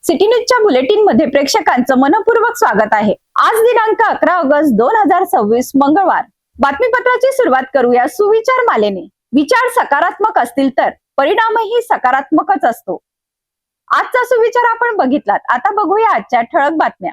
City न्यूजच्या bulletin मध्ये प्रेक्षकांचं मनपूर्वक स्वागत आहे। आज दिनांक 11 ऑगस्ट 2026 मंगळवार। बातमीपत्राची सुरुवात करूया सुविचार मालेने। विचार सकारात्मक असतील तर परिणामही सकारात्मकच असतो। आजचा सुविचार आपण बघितलात। आता बघूया आजच्या ठळक बातम्या।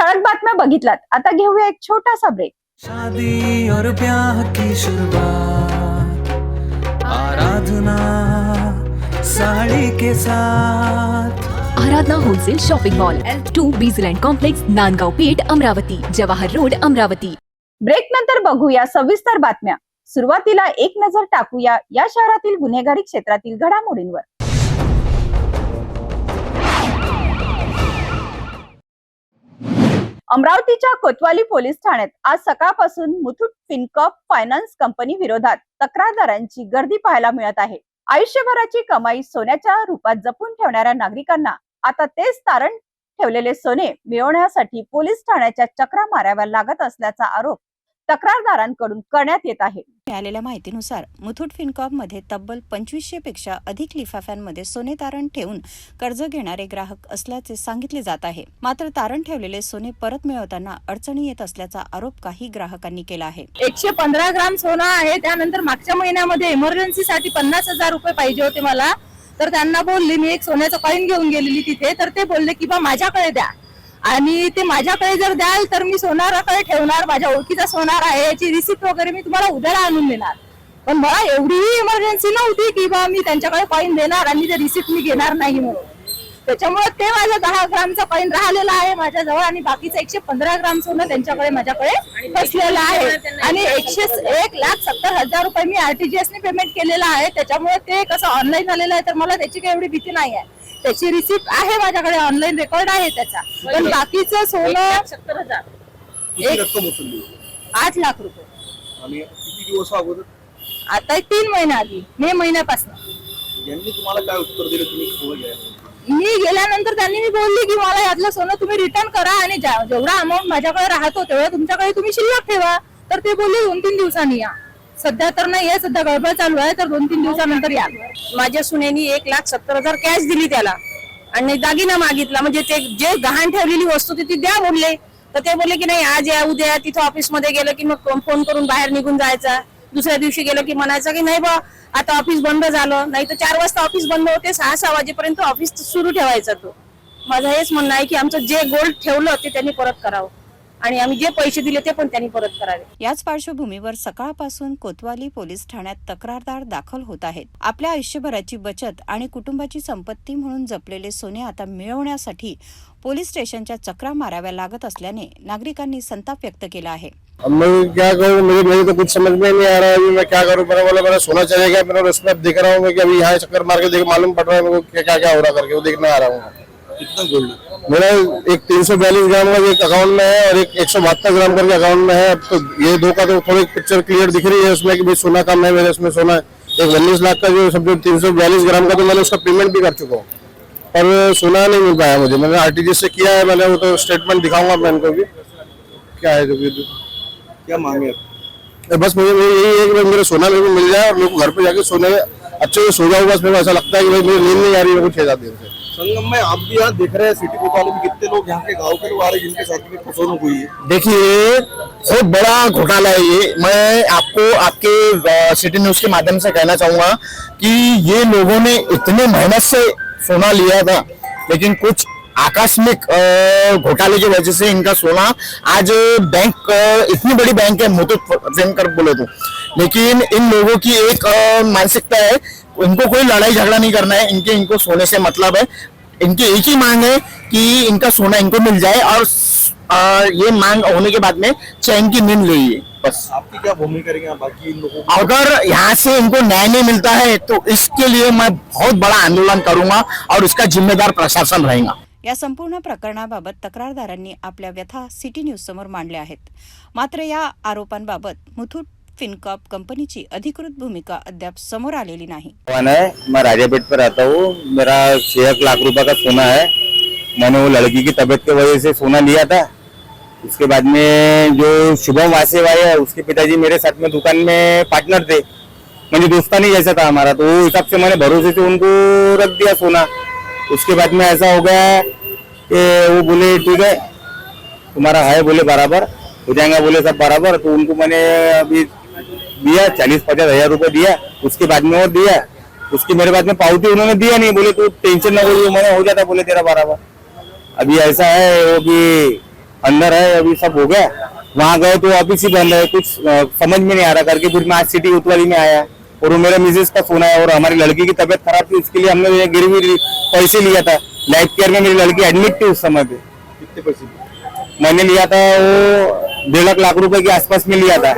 ठळक बातम्या बघितलात। आता घेऊया एक छोटासा ब्रेक। शादी और ब्याह की शुरुआत आराधना साड़ी के साथ। Aradhana wholesale shopping mall L2 बीझलँड complex Nandgaon Peth Amravati Jawahar road Amravati. Break नंतर बघूया सविस्तर बातम्या। सुरुवातीला एक नजर टाकूया या शहरातील गुन्हेगारी क्षेत्रातील घडामोडींवर। अमरावतीच्या कोतवाली पोलीस ठाण्यात आज सकाळपासून मुथूट फिनकॉर्प फायनान्स कंपनी विरोधात तक्रारदारांची गर्दी पाहायला मिळत आहे। आयुष्यभराची कमाई सोन्याच्या रूपात जपून ठेवणाऱ्या नागरिकांना आता तेच तारण ठेवलेले सोने मिळवण्यासाठी पोलीस ठाण्याच्या चक्रा माराव्या लागत असल्याचा आरोप तक्रारदारांकडून करण्यात येत आहे। मिळालेल्या माहितीनुसार मुथूट फिनकॉर्प मध्ये तब्बल 2500 पेक्षा अधिक लिफाफ्यांमध्ये सोने तारण ठेवून कर्ज घेणारे ग्राहक असल्याचे सांगितले जात आहे। मात्र तारण ठेवलेले सोने परत मिळवताना अडचणी येत असल्याचा आरोप काही ग्राहकांनी केला आहे। 115 ग्राम सोनं आहे। त्यानंतर मागच्या महिन्यामध्ये इमर्जन्सीसाठी 50,000 रुपये पाहिजे होते मला, तर त्यांना बोलले मी एक सोन्याचं कॉइन घेऊन गेलेली तिथे, तर ते बोलले की बा माझ्याकडे द्या आणि ते माझ्याकडे जर द्याल तर मी सोनाराकडे ठेवणार, माझ्या ओळखीचा सोनार आहे, याची रिसिप्ट वगैरे मी तुम्हाला उद्याला आणून देणार। पण मला एवढीही इमर्जन्सी नव्हती की बा मी त्यांच्याकडे कॉइन देणार आणि ते रिसिप्ट मी घेणार नाही म्हणून। त्याच्यामुळे ते माझा 10 ग्रामचा कॉइन राहिलेला आहे माझ्याजवळ आणि बाकीचं 115 ग्राम सोनं त्यांच्याकडे माझ्याकडे फसलेलं आहे आणि 1,70,000 रुपये मी RTGS ने पेमेंट केलेलं आहे। त्याच्यामुळे ते कसं ऑनलाईन आलेलं आहे तर मला त्याची काही एवढी भीती नाही आहे। त्याची रिसिप्ट आहे माझ्याकडे, ऑनलाईन रेकॉर्ड आहे त्याचा। पण बाकीचं सोनं 1,70,000 8 लाख रुपये आणि किती दिवस अगोदर? आता 3 महिने आधी, मे महिन्यापासून। यांनी तुम्हाला काय उत्तर दिलं? तुम्ही सोनं घ्या मी गेल्यानंतर त्यांनी मी बोलली की मला यातलं सोनं तुम्ही रिटर्न करा आणि जेवढा अमाऊंट माझ्याकडे राहतो तेवढा तुमच्याकडे तुम्ही शिल्लक ठेवा। तर ते बोलले 2-3 दिवसांनी या। सध्या तर नाही आहे, सध्या गडबड चालू आहे, तर 2-3 दिवसानंतर या। माझ्या सुनेनी 1,70,000 कॅश दिली त्याला आणि दागिना मागितला, म्हणजे ते जे गहाण ठेवलेली वस्तू ती द्या बोलले। तर ते बोलले की नाही आज या उद्या, तिथं ऑफिस मध्ये गेलं की मग फोन करून बाहेर निघून जायचा। दुसऱ्या दिवशी गेलं की म्हणायचं की नाही बा आता ऑफिस बंद झालं, नाही तर 4 वाजता ऑफिस बंद होते, 6-6 वाजेपर्यंत ऑफिस सुरू ठेवायचा तो। माझं हेच म्हणणं आहे की आमचं जे गोल्ड ठेवलं ते त्यांनी परत करावं आणि आम्ही जे पैसे दिले ते पण त्यांनी परत करावे। याच पार्श्वभूमीवर सकाळपासून कोतवाली पोलीस ठाण्यात तक्रारदार दाखल होत आहेत। आपल्या आयुष्यभराची बचत आणि कुटुंबाची संपत्ती म्हणून जपलेले सोने आता मिळवण्यासाठी पोलीस स्टेशनच्या चक्रा माराव्या लागत असल्याने नागरिकांनी संताप व्यक्त केला आहे। अब मैं क्या करूँ, मुझे तो कुछ समझ में नहीं आ रहा है। अभी मैं क्या करूँ? मेरा सोना चलेगा, मेरा उसमें देख रहा हूँ मैं कि अभी यहाँ चक्कर मार के देख मालूम पड़ रहा है मेरे को क्या क्या हो रहा करके, वो देखने आ रहा हूँ। कितना गोल्ड? मेरा एक 342 ग्राम का एक अकाउंट में है और एक 172 ग्राम करके अकाउंट में है। तो ये दो का तो थोड़ी पिक्चर क्लियर दिख रही है उसमें कि भाई सोना कम है मेरे, इसमें सोना एक 19 लाख का जो सब 342 ग्राम का तो मैंने उसका पेमेंट भी कर चुका हूँ, पर सोना नहीं मिल पाया मुझे। मैंने RTGS से किया है, मैंने वो तो स्टेटमेंट दिखाऊंगा मैं इनको भी क्या है। जो क्या मांगे? बस मुझे यही है कि मेरा सोना मेरे को मिल जाए और मेरे को घर पे जाके सोने अच्छे से सो जाऊँ। बस मेरे को ऐसा लगता है कि भाई मुझे नींद नहीं आ रही है कुछ 6-7 दिन से। संगम में आप भी यहाँ देख रहे हैं, सिटी कोतवाली में कितने लोग यहाँ के गांव के लोग आ रहे हैं जिनके साथ में फसौनुक हुई है। देखिए बहुत बड़ा घोटाला है ये। मैं आपको आपके सिटी न्यूज के माध्यम से कहना चाहूंगा कि ये लोगों ने इतने मेहनत से सोना लिया था, लेकिन कुछ आकस्मिक घोटाले की वजह से इनका सोना आज बैंक, इतनी बड़ी बैंक है मुथूट फिनकॉर्प बोले तो, लेकिन इन लोगों की एक मानसिकता है, इनको कोई लड़ाई झगड़ा नहीं करना है, इनको सोने से मतलब है। इनकी एक ही मांग है कि इनका सोना इनको मिल जाए और ये मांग होने के बाद में चैन की नींद लीजिए बस। आपकी क्या भूमिका रहेगी बाकी इन लोगों? अगर यहाँ से इनको न्याय नहीं मिलता है तो इसके लिए मैं बहुत बड़ा आंदोलन करूंगा और इसका जिम्मेदार प्रशासन रहेगा। या संपूर्ण प्रकरणाबाबत तक्रारदारांनी आपल्या व्यथा सिटी न्यूज समोर मांडल्या आहेत. मात्र या आरोपांबाबत मुथूट फिनकॉर्प कंपनीची अधिकृत भूमिका अद्याप समोर आलेली नाही. मैं राजापेट पर रहता हूँ. मेरा 6 लाख रुपए का सोना है. मैंने वो लड़की की तबीयत की वजह से सोना लिया था. उसके बाद में जो शुभम वासेवाई है उसके पिताजी मेरे साथ में दुकान में पार्टनर थे, मुझे दोस्तानी जैसा था हमारा, तो वो हिसाब से मैंने भरोसे से उनको रख दिया सोना. उसके बाद में ऐसा हो गया कि वो बोले ठीक है तुम्हारा है, बोले बराबर हो जाएगा, बोले सब बराबर. तो उनको मैंने अभी दिया 40-50 हजार रुपए दिया. उसके बाद में और दिया, उसकी मेरे बाद में पावती उन्होंने दिया नहीं, बोले तो टेंशन ना हो, मैंने हो जाता बोले तेरा बराबर. अभी ऐसा है वो भी अंदर है, अभी सब हो गया. वहाँ गए तो ऑफिस ही बंद है, कुछ समझ में नहीं आ रहा करके फिर मैं आज सिटी कोतवाली में आया. और वो मेरा मिसेज का सोना है और हमारी लड़की की तबीयत खराब थी, उसके लिए हमने गिरवी पैसे लिया था. लाइफ केयर में मेरी लड़की एडमिट थी उस समय पे. कितने पैसे मैंने लिया था वो 1.5 लाख रुपए के आसपास में लिया था.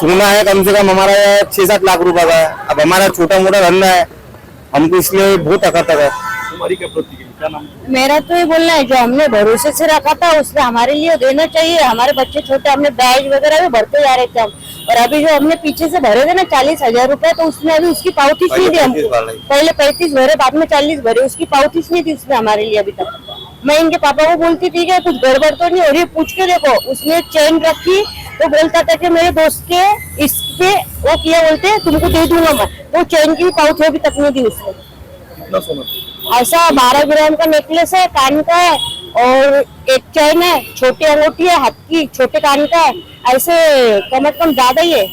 सोना है कम से कम हमारा 6-7 लाख रुपए का. अब हमारा छोटा मोटा धंधा है, हमको इसलिए बहुत अकड़ता है. तुम्हारी क्या प्रतिक्रिया, क्या नाम? मेरा तो ये बोलना है जो हमने भरोसे से रखा था उसने हमारे लिए देना चाहिए. हमारे बच्चे छोटे, हमने बैग वगैरह भी भरते जा रहे थे हम, और अभी जो हमने पीछे से भरे थे ना 40,000 रुपए, तो उसने अभी उसकी पावती नहीं दी हमको. पहले 35 भरे, बाद में 40 भरे, उसकी पावती नहीं दी उसने हमारे लिए अभी तक. मैं इनके पापा को बोलती ठीक है कुछ गड़बड़ तो नहीं हो रही, पूछ के देखो. उसने चेन रखी तो बोलता था कि मेरे दोस्त के इस पे वो किया, बोलते तुमको दे दूंगा मैं. तो चेन की पावती अभी तक नहीं दी उसने. कितना सोना? ऐसा 12 ग्राम का नेकलेस है, कान का है, और एक चैन है, छोटी अंगूठी है हाथ की, छोटे कान का है. ऐसे कम से कम ज्यादा ही है.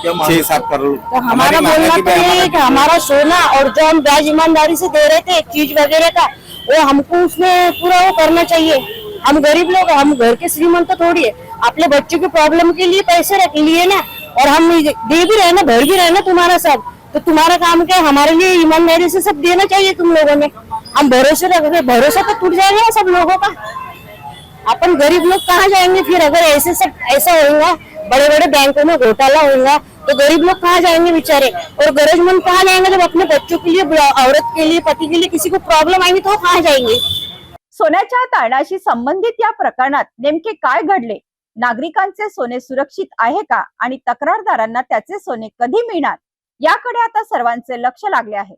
6-7 करोड़. तो हमारा बोलना तो ये है कि हमारा सोना और जो हम ब्याज ईमानदारी से दे रहे थे चीज वगैरह का, वो हमको उसमें पूरा वो करना चाहिए. हम गरीब लोग, हम घर के श्रीमंत थोड़ी है. अपने बच्चों की प्रॉब्लम के लिए पैसे रख लिए ना, और हम दे भी रहे ना, भर भी रहे ना तुम्हारा सब. तो तुम्हारा काम क्या है, हमारे लिए ईमानदारी से सब देना चाहिए तुम लोगों ने. हम भरोसे रख रहे, भरोसा तो टूट जाएगा ना सब लोगों का. अपन गरीब लोग कहाँ जाएंगे फिर? अगर ऐसे सब ऐसा होगा, बड़े बड़े बैंकों में घोटाला होगा, तो गरीब लोग कहाँ जाएंगे बेचारे? और गरजमंद कहाँ जाएंगे जब अपने बच्चों के लिए, औरत के लिए, पति के लिए किसी को प्रॉब्लम आएंगी तो कहाँ जाएंगे? सोन्याच्या तारणाशी संबंधित या प्रकरणात नेमके काय घडले? नागरिकांचे सोने सुरक्षित आहे का? आणि तक्रारदारांना त्याचे सोने कधी मिळणार? याकडे आता सर्वांचे लक्ष लागले आहे.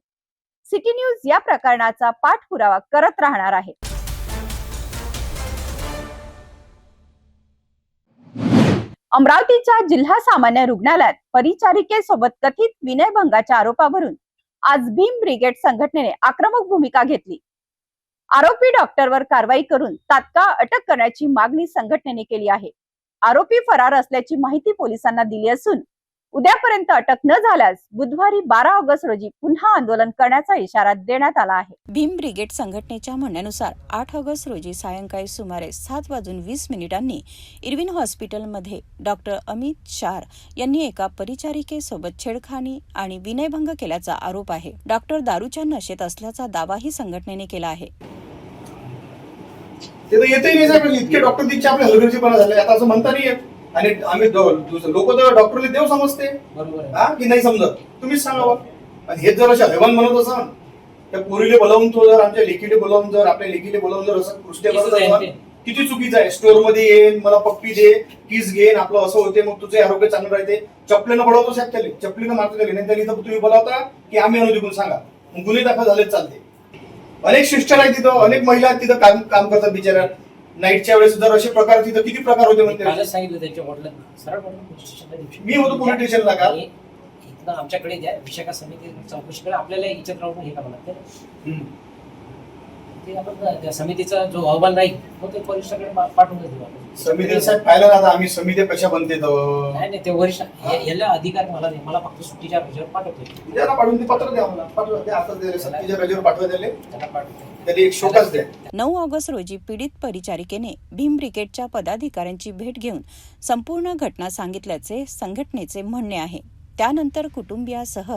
सिटी न्यूज या प्रकरणाचा पाठपुरावा करत राहणार आहे. अमरावतीच्या जिल्हा सामान्य रुग्णालयात परिचारिकेसोबत कथित विनयभंगाच्या आरोपावरून आज भीम ब्रिगेड संघटनेने आक्रमक भूमिका घेतली. आरोपी डॉक्टरवर कारवाई करून तात्काळ अटक करण्याची मागणी संघटनेने केली आहे. आरोपी फरार असल्याची माहिती पोलिसांना दिली असून उद्यापर्यंत अटक न झाल्यास बुधवारी 12 ऑगस्ट रोजी पुन्हा आंदोलन करण्याचा इशारा देण्यात आला आहे. भीम ब्रिगेड संघटनेच्या म्हणण्यानुसार 8 ऑगस्ट रोजी सायंकाळी सुमारे 7:20 इरविन हॉस्पिटलमध्ये डॉक्टर अमित शार यांनी एका परिचारिकेसोबत छेडखानी आणि विनयभंग केल्याचा आरोप आहे. डॉक्टर दारूच्या नशेत असल्याचा दावाही संघटनेने केला आहे. ते तर येतही नाही साहेब, इतके डॉक्टर दीक्षा आपले हलगर्जीपणा झाले, आता असं म्हणता नाही येत. आणि आम्ही लोक तर डॉक्टरला देव समजते, हा की नाही समजत? तुम्हीच सांगावं. आणि हेच जर अशा हेवन म्हणत असाल, त्या पोरीले बोलावून तो जर आमच्या लेकीले बोलावून जर आपल्या लेकीले बोलावून जर असं कृष्य करत असाल, किती चुकीचं आहे. स्टोर मध्ये येईन, मला पप्पी दे, किस घेईन, आपलं असं होते, मग तुझे आरोग्य चांगलं राहते. चपलीनं पडवतो साहेब त्याला, चपलीनं मारतो त्याला, नाही त्याला इथं तुम्ही बोलावता की आम्ही आणू तिकडून सांगा, मग गुन्हे दाखल झालेच चालते. अनेक सिस्टर आहेत तिथं, अनेक महिला आहेत तिथं काम करतात बिचाऱ्या. नाईटच्या वेळेस जर असे प्रकार, तिथं किती प्रकार होते म्हणते. सांगितलं त्यांच्या वडिलांना, सरळ पोलीस स्टेशनला मी होतो पोलीस स्टेशनला का इथं आमच्याकडे द्या विशाखा समिती चौकशी करा, आपल्याला याच्यात राहून हे करावं लागतं. ते आपण त्या समितीचा जो अहवाल राहील मग ते पोलिसांकडे पाठवून देऊ. समिती साहेब पाहिलं ना, आता आम्ही समिती कशा बनते नाही ते वरिष्ठ याला अधिकार मला नाही, मला फक्त सुट्टीच्या रजेवर पाठवते. उद्याला पाठवून ते पत्र द्या मला, पाठवा द्या, आता सक्तीच्या रजेवर पाठवा त्याला, त्याला पाठवते. त्याला एक शोकच द्या. 9 ऑगस्ट रोजी पीडित परिचारिकेने भीम ब्रिगेडच्या पदाधिकाऱ्यांची भेट घेऊन संपूर्ण घटना सांगितल्याचे संघटनेचे म्हणणे आहे. त्यानंतर कुटुंबियासह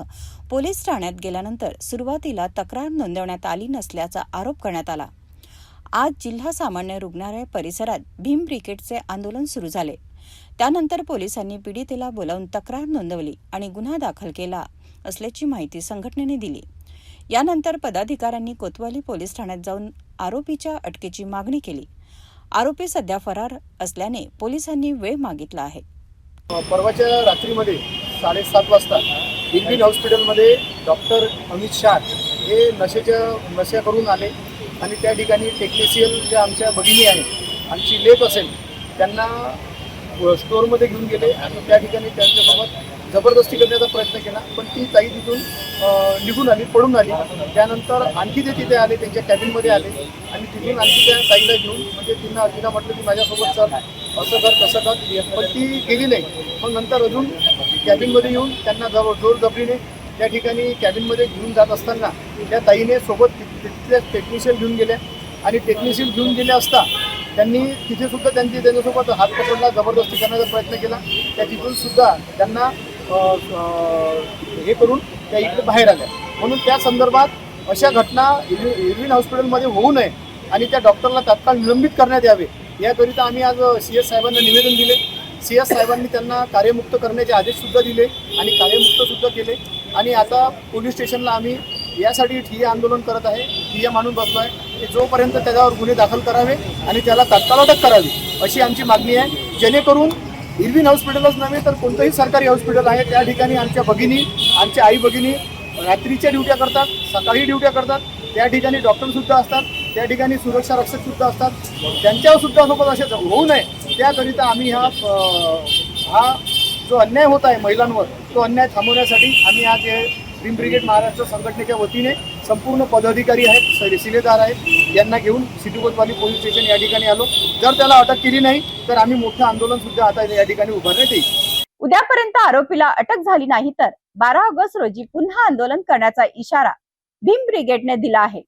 पोलीस ठाण्यात गेल्यानंतर सुरुवातीला तक्रार नोंदवण्यात आली नसल्याचा आरोप करण्यात आला. आज जिल्हा सामान्य रुग्णालय परिसरात भीम ब्रिगेडचे आंदोलन सुरू झाले. त्यानंतर पोलिसांनी पीडितेला बोलावून तक्रार नोंदवली आणि गुन्हा दाखल केला असल्याची माहिती संघटनेने दिली. यानंतर पदाधिकाऱ्यांनी कोतवाली पोलीस ठाण्यात जाऊन आरोपीच्या अटकेची मागणी केली. आरोपी सध्या फरार असल्याने पोलिसांनी वेळ मागितला आहे. परवाच्या रात्रीमध्ये 7:30 वाजता इरविन हॉस्पिटलमध्ये डॉक्टर अमित शाह हे नशा करून आले आणि त्या ठिकाणी टेक्निशियन ज्या आमच्या भगिनी आहेत, आमची लेक असेल, त्यांना स्टोअरमध्ये घेऊन गेले आणि त्या ठिकाणी त्यांच्यासोबत जबरदस्ती करण्याचा प्रयत्न केला, पण ती ताई तिथून निघून आली, पळून आली. त्यानंतर आणखी ते तिथे आले, त्यांच्या कॅबिनमध्ये आले आणि तिथून आणखी त्या ताईला घेऊन म्हणजे तिला म्हटलं की माझ्यासोबत चल, असं कर तसं कर, पण ती गेली नाही. मग नंतर अजून कॅबिनमध्ये येऊन त्यांना जोरजबरीने त्या ठिकाणी कॅबिनमध्ये घेऊन जात असताना त्या ताईने सोबत तिथल्या टेक्निशियन घेऊन गेल्या आणि टेक्निशियन घेऊन गेले असता त्यांनी तिथे सुद्धा त्यांच्यासोबत हात पकडला, जबरदस्ती करण्याचा प्रयत्न केला. त्या तिथून सुद्धा त्यांना हे करून त्या इकडे बाहेर आल्या. म्हणून त्या संदर्भात अशा घटना इरविन हॉस्पिटलमध्ये होऊ नये आणि त्या डॉक्टरला तात्काळ निलंबित करण्यात यावे, याकरिता आम्ही आज CS साहेबांना निवेदन दिले. CS साहेबांनी त्यांना कार्यमुक्त करण्याचे आदेशसुद्धा दिले आणि कार्यमुक्तसुद्धा केले. आणि आता पोलीस स्टेशनला आम्ही यासाठी ठिय्या आंदोलन करत आहे, ठिय्या मानून बसलो आहे की जोपर्यंत त्याच्यावर गुन्हे दाखल करावे आणि त्याला तात्काळ अटक करावी, अशी आमची मागणी आहे. जेणेकरून इरविन हॉस्पिटलच नव्हे तर कोणतंही सरकारी हॉस्पिटल आहे त्या ठिकाणी आमच्या भगिनी, आमच्या आई भगिनी रात्रीच्या ड्युट्या करतात, सकाळी ड्युट्या करतात, त्या ठिकाणी डॉक्टरसुद्धा असतात, त्या ठिकाणी सुरक्षा रक्षकसुद्धा असतात. त्यांच्यावरसुद्धा सोबत असे होऊ नये त्याकरिता आम्ही हा जो अन्याय होत आहे महिलांवर, तो अन्याय थांबवण्यासाठी आम्ही आज हे भीम ब्रिगेड महाराष्ट्र संघटनेच्या वतीने संपूर्ण पदाधिकारी आहेत, शिलेदार आहेत, यांना घेऊन सिटी कोतवाली पोलीस स्टेशन या ठिकाणी आलो. जर त्याला अटक केली नाही तर आम्ही मोठं आंदोलन सुद्धा आता या ठिकाणी उभारण्यात येईल. उद्यापर्यंत आरोपीला अटक झाली नाही तर 12 ऑगस्ट रोजी पुन्हा आंदोलन करण्याचा इशारा भीम ब्रिगेडने दिला आहे.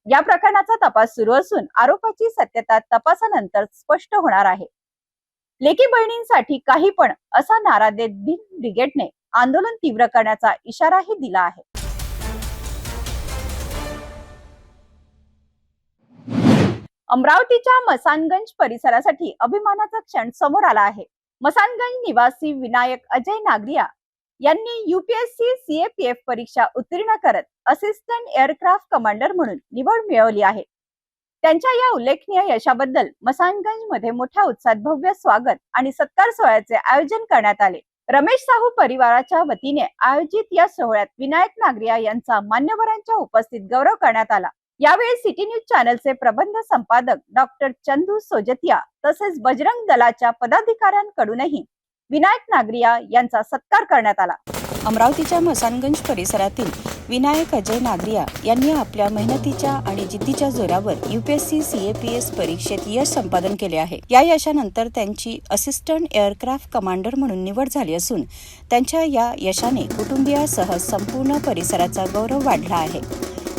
या प्रकरणाचा तपास सुरू असून आरोपाची सत्यता तपासानंतर स्पष्ट होणार आहे. लेकी बहिणींसाठी काही पण असा नारा देत भीम ब्रिगेडने आंदोलन तीव्र करण्याचा इशाराही दिला आहे. अमरावतीच्या मसानगंज परिसरासाठी अभिमानाचा क्षण समोर आला आहे. मसानगंज निवासी विनायक अजय नागरिया यांनी UPSC CAPF परीक्षा उत्तीर्ण करत असिस्टंट एअरक्राफ्ट कमांडर म्हणून निवड मिळवली आहे. त्यांच्या या उल्लेखनीय यशाबद्दल मसानगंज मध्ये मोठ्या उत्साहात भव्य स्वागत आणि सत्कार सोहळ्याचे आयोजन करण्यात आले. रमेश साहू परिवाराच्या वतीने आयोजित या सोहळ्यात विनायक नागरिया यांचा मान्यवरांच्या उपस्थित गौरव करण्यात आला. यावेळी सिटी न्यूज चॅनलचे प्रबंध संपादक डॉक्टर चंदू सोजतिया तसेच बजरंग दलाच्या पदाधिकाऱ्यांकडूनही विनायक नागरिया यांचा सत्कार करण्यात आला. अमरावतीच्या मसानगंज परिसरातील विनायक अजय नागरिया यांनी आपल्या मेहनतीच्या आणि जिद्दीच्या जोरावर UPSC CAPS परीक्षेत यश संपादन केले आहे. या यशानंतर त्यांची असिस्टंट एअरक्राफ्ट कमांडर म्हणून निवड झाली असून त्यांच्या या यशाने कुटुंबियासह संपूर्ण परिसराचा गौरव वाढला आहे.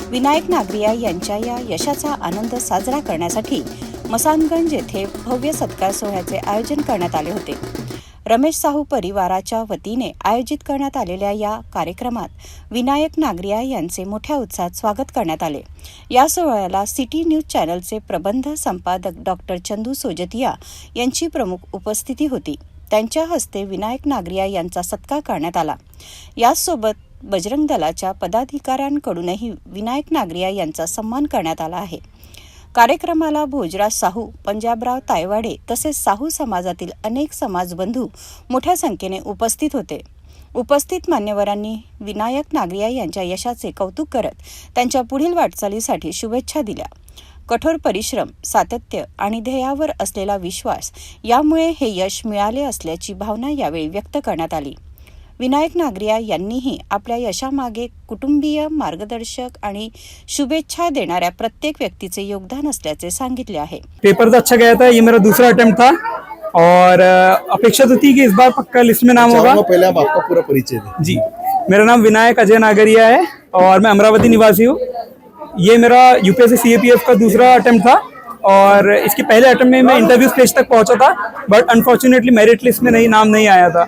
विनायक नागरिया यांच्या या यशाचा आनंद साजरा करण्यासाठी मसानगंज येथे भव्य सत्कार सोहळ्याचे आयोजन करण्यात आले होते. रमेश साहू परिवाराच्या वतीने आयोजित करण्यात आलेल्या या कार्यक्रमात विनायक नागरिया यांचे मोठ्या उत्साहात स्वागत करण्यात आले. या सोहळ्याला सिटी न्यूज चॅनलचे प्रबंध संपादक डॉक्टर चंदू सोजतिया यांची प्रमुख उपस्थिती होती. त्यांच्या हस्ते विनायक नागरिया यांचा सत्कार करण्यात आला. याचसोबत बजरंग दलाच्या पदाधिकाऱ्यांकडूनही विनायक नागरिया यांचा सन्मान करण्यात आला आहे. कार्यक्रमाला भोजराज साहू, पंजाबराव तायवाडे तसेच साहू समाजातील अनेक समाजबंधू मोठ्या संख्येने उपस्थित होते. उपस्थित मान्यवरांनी विनायक नागरिया यांच्या यशाचे कौतुक करत त्यांच्या पुढील वाटचालीसाठी शुभेच्छा दिल्या. कठोर परिश्रम, सातत्य आणि ध्येयावर असलेला विश्वास यामुळे हे यश मिळाले असल्याची भावना यावेळी व्यक्त करण्यात आली. विनायक नागरिया यांनीही आपल्या यशामागे कुटुंबीय, मार्गदर्शक आणि शुभेच्छा देणाऱ्या प्रत्येक व्यक्तीचे योगदान असल्याचे सांगितले आहे. पेपर तो अच्छा गया था, ये मेरा दूसरा अटेम्प्ट था और अपेक्षा तो थी कि इस बार पक्का लिस्ट में नाम होगा. पहले आप आपका पूरा परिचय दें. जी, मेरा नाम विनायक अजय नागरिया है और मैं अमरावती निवासी हूँ. ये मेरा UPSC CAPF का दूसरा अटेम्प्ट था और इसके पहले अटेम्प्ट में मैं इंटरव्यू स्टेज तक पहुंचा था, बट अनफॉर्चुनेटली मेरिट लिस्ट में नाम नहीं आया था.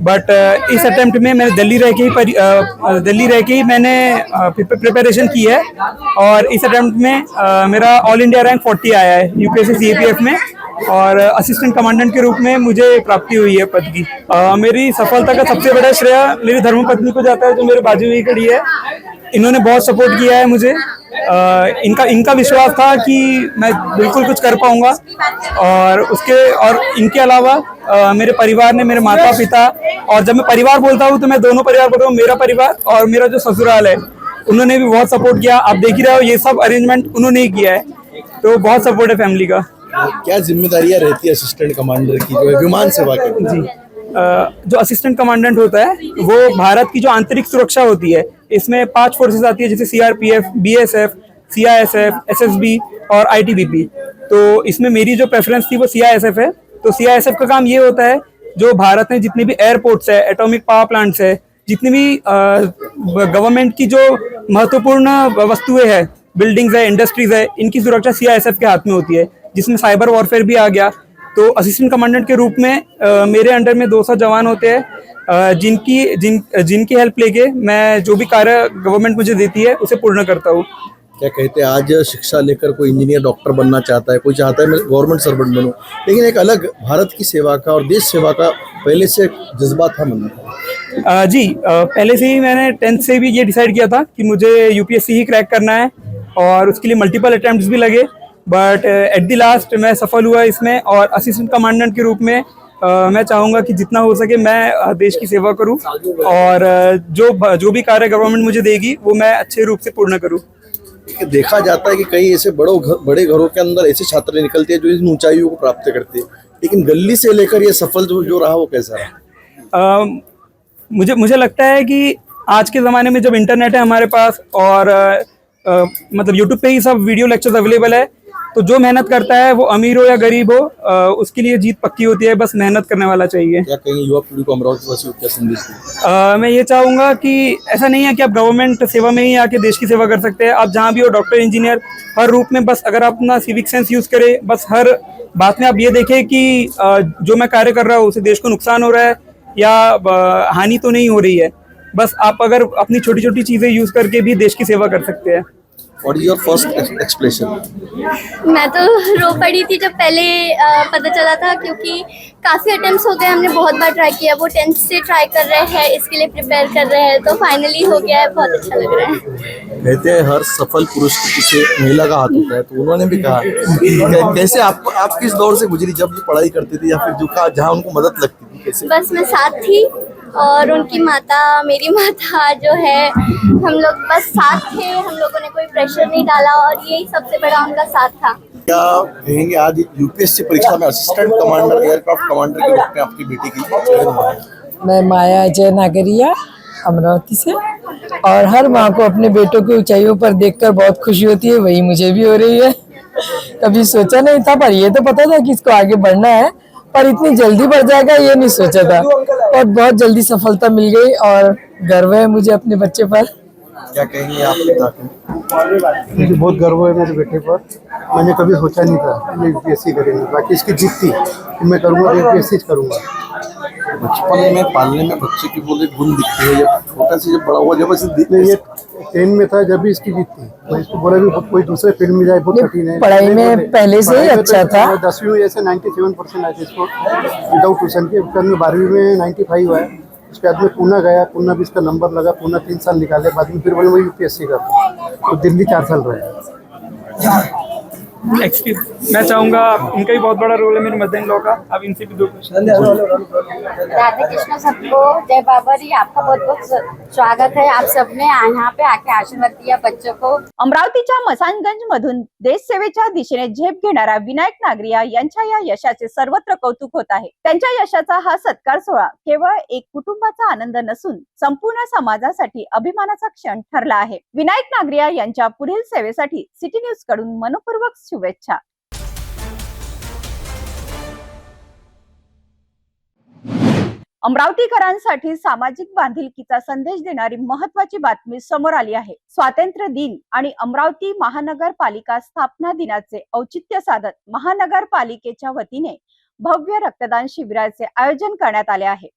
बट इस अटेम्प्ट में मैंने दिल्ली रह के ही मैंने प्रिपरेशन की है और इस अटेम्प्ट में मेरा ऑल इंडिया रैंक 40 आया है UPSC CAPF में और असिस्टेंट कमांडेंट के रूप में मुझे प्राप्ति हुई है पद की. मेरी सफलता का सबसे बड़ा श्रेय मेरी धर्मपत्नी को जाता है जो मेरे बाजू में खड़ी है. इन्होंने बहुत सपोर्ट किया है मुझे। इनका विश्वास था कि मैं बिल्कुल कुछ कर पाऊंगा, और इनके अलावा मेरे परिवार ने, मेरे माता पिता, और जब मैं परिवार बोलता हूँ तो मैं दोनों परिवार बोलता हूँ, मेरा परिवार और मेरा जो ससुराल है, उन्होंने भी बहुत सपोर्ट किया। आप देख ही रहे हो, ये सब अरेंजमेंट उन्होंने ही किया है, तो बहुत सपोर्ट है फैमिली का। क्या जिम्मेदारियां रहती है असिस्टेंट कमांडर की जो है विमान सेवा के? जी, जो असिस्टेंट कमांडेंट होता है वो भारत की जो आंतरिक सुरक्षा होती है, इसमें 5 फोर्सेस आती है, जैसे CRPF, BSF, CISF, SSB और ITBP। तो इसमें मेरी जो प्रेफरेंस थी वो CISF है। तो CISF का काम ये होता है, जो भारत में जितने भी एयरपोर्ट्स है, एटॉमिक पावर प्लांट्स है, जितनी भी गवर्नमेंट की जो महत्वपूर्ण वस्तुएं हैं, बिल्डिंग्स है, इंडस्ट्रीज है, इनकी सुरक्षा CISF के हाथ में होती है, जिसमें साइबर वॉरफेयर भी आ गया। तो असिस्टेंट कमांडेंट के रूप में मेरे अंडर में 200 जवान होते हैं, जिनकी हेल्प लेके मैं जो भी कार्य गवर्नमेंट मुझे देती है उसे पूर्ण करता हूँ। क्या कहते हैं, आज शिक्षा लेकर कोई इंजीनियर डॉक्टर बनना चाहता है, कोई चाहता है मैं गवर्नमेंट सर्वेंट बनूं, लेकिन एक अलग भारत की सेवा का और देश सेवा का पहले से जज्बा था मन में। जी, पहले से ही मैंने 10th से भी ये डिसाइड किया था कि मुझे UPSC ही क्रैक करना है, और उसके लिए मल्टीपल अटेम्प्ट्स भी लगे, बट एट द लास्ट मैं सफल हुआ इसमें। और असिस्टेंट कमांडेंट के रूप में मैं चाहूँगा कि जितना हो सके मैं देश की सेवा करूँ, और जो भी कार्य गवर्नमेंट मुझे देगी वो मैं अच्छे रूप से पूर्ण करूँ। देखा जाता है कि कई ऐसे बड़े घरों के अंदर ऐसे छात्र निकलते हैं जो इन ऊंचाइयों को प्राप्त करते हैं, लेकिन गली से लेकर ये सफल जो रहा वो कैसा रहा? मुझे लगता है कि आज के ज़माने में जब इंटरनेट है हमारे पास, और मतलब यूट्यूब पे ही सब वीडियो लेक्चर्स अवेलेबल है, तो जो मेहनत करता है वो अमीर हो या गरीब हो, उसके लिए जीत पक्की होती है, बस मेहनत करने वाला चाहिए। क्या कहेंगे युवा पीढ़ी को अमरावती वासियों को क्या संदेश दें? मैं ये चाहूँगा कि ऐसा नहीं है कि आप गवर्नमेंट सेवा में ही आके देश की सेवा कर सकते हैं। आप जहाँ भी हो, डॉक्टर, इंजीनियर, हर रूप में, बस अगर आप अपना सिविक सेंस यूज़ करें, बस हर बात में आप ये देखें कि जो मैं कार्य कर रहा हूँ उससे देश को नुकसान हो रहा है या हानि तो नहीं हो रही है। बस आप अगर अपनी छोटी छोटी चीज़ें यूज़ करके भी देश की सेवा कर सकते हैं। What is your first expression? मैं तो रो पड़ी थी जब पहले पता चला था, क्योंकि काफ़ी अटेम्प्ट्स हो गए, हमने बहुत बार ट्राई किया। वो 10th से ट्राई कर रहे हैं, इसके लिए प्रिपेयर कर रहे हैं, तो फाइनली हो गया है, बहुत अच्छा लग रहा है। कहते हैं हर सफल पुरुष के पीछे महिला का हाथ होता है, तो उन्होंने भी कहा कैसे आप किस दौर से गुजरी जब ये पढ़ाई करती थी, या फिर जहाँ उनको मदद लगती थी, कैसे? बस मैं साथ थी, और उनकी माता, मेरी माता जो है, हम लोग बस साथ थे। हम लोगों ने कोई प्रेशर नहीं डाला, और यही सबसे बड़ा उनका साथ था। क्या कहेंगे, आज UPSC परीक्षा में असिस्टेंट कमांडर, एयरक्राफ्ट कमांडर के रूप में आपकी बेटी की चयन हुआ है? मैं माया अजय नागरिया, अमरावती से, और हर माँ को अपने बेटों की ऊंचाइयों पर देखकर बहुत खुशी होती है, वही मुझे भी हो रही है। कभी सोचा नहीं था, पर ये तो पता था कि इसको आगे बढ़ना है, पर इतनी जल्दी बढ़ जाएगा ये नहीं सोचा था, और बहुत जल्दी सफलता मिल गई, और गर्व है मुझे अपने बच्चे पर। क्या कहेंगे आप पिता के? मुझे बहुत गर्व है मेरे बेटे पर। मैंने कभी सोचा नहीं था ये UPSC करेंगे, बाकी इसकी जिद थी कि मैं करूँगा, UPSC करूँगा। बचपन में पालने में बच्चे की बोले गुण दिखते हैं, जब छोटा से जब बड़ा हुआ, जब ये 10 में था जब भी इसकी जीत थी। मैं इसको बोला भी कोई दूसरे फील्ड में जाए, बहुत कठिन है। पढ़ाई में पहले से ही अच्छा था। 10वीं में ऐसे 97% आए थे इसको विदाउट ट्यूशन के। उसके बाद में 12वीं में 95 आया। उसके बाद में पूना गया, पूना भी इसका नंबर लगा, पूना 3 साल निकाले, बाद में फिर बोले वही UPSC का, तो दिल्ली 4 साल रहे। मैं चाहूँगा, इनका भी बहुत बड़ा रोल है मेरे मदर इन लॉ का, अब इनसे भी 2 क्वेश्चन। राधे कृष्ण सबको, जय बाबा जी, आपका बहुत बहुत स्वागत है। आप सबने यहाँ पे आके आशीर्वाद दिया बच्चों को। अमरावतीच्या मसानगंज मधून देश सेवेच्या दिशेने झेप घेणाऱ्या विनायक नागरिया यांच्या या यशाचे सर्वत्र कौतुक होत आहे। त्यांच्या यशाचा हा सत्कार सोहळा केवळ एक कुटुंबाचा आनंद नसून संपूर्ण समाजासाठी अभिमानाचा क्षण ठरला आहे। विनायक नागरिया यांच्या पुढील सेवेसाठी सिटी न्यूज कडून मनपूर्वक शुभेच्छा। अमरावतीकरांसाठी सामाजिक बांधिलकीचा संदेश देणारी महत्त्वाची बातमी समोर आली आहे। स्वातंत्र्य दिन आणि अमरावती महानगरपालिका स्थापना दिनाचे औचित्य साधत महानगरपालिकेच्या वतीने भव्य रक्तदान शिबिराचे आयोजन करण्यात आले आहे।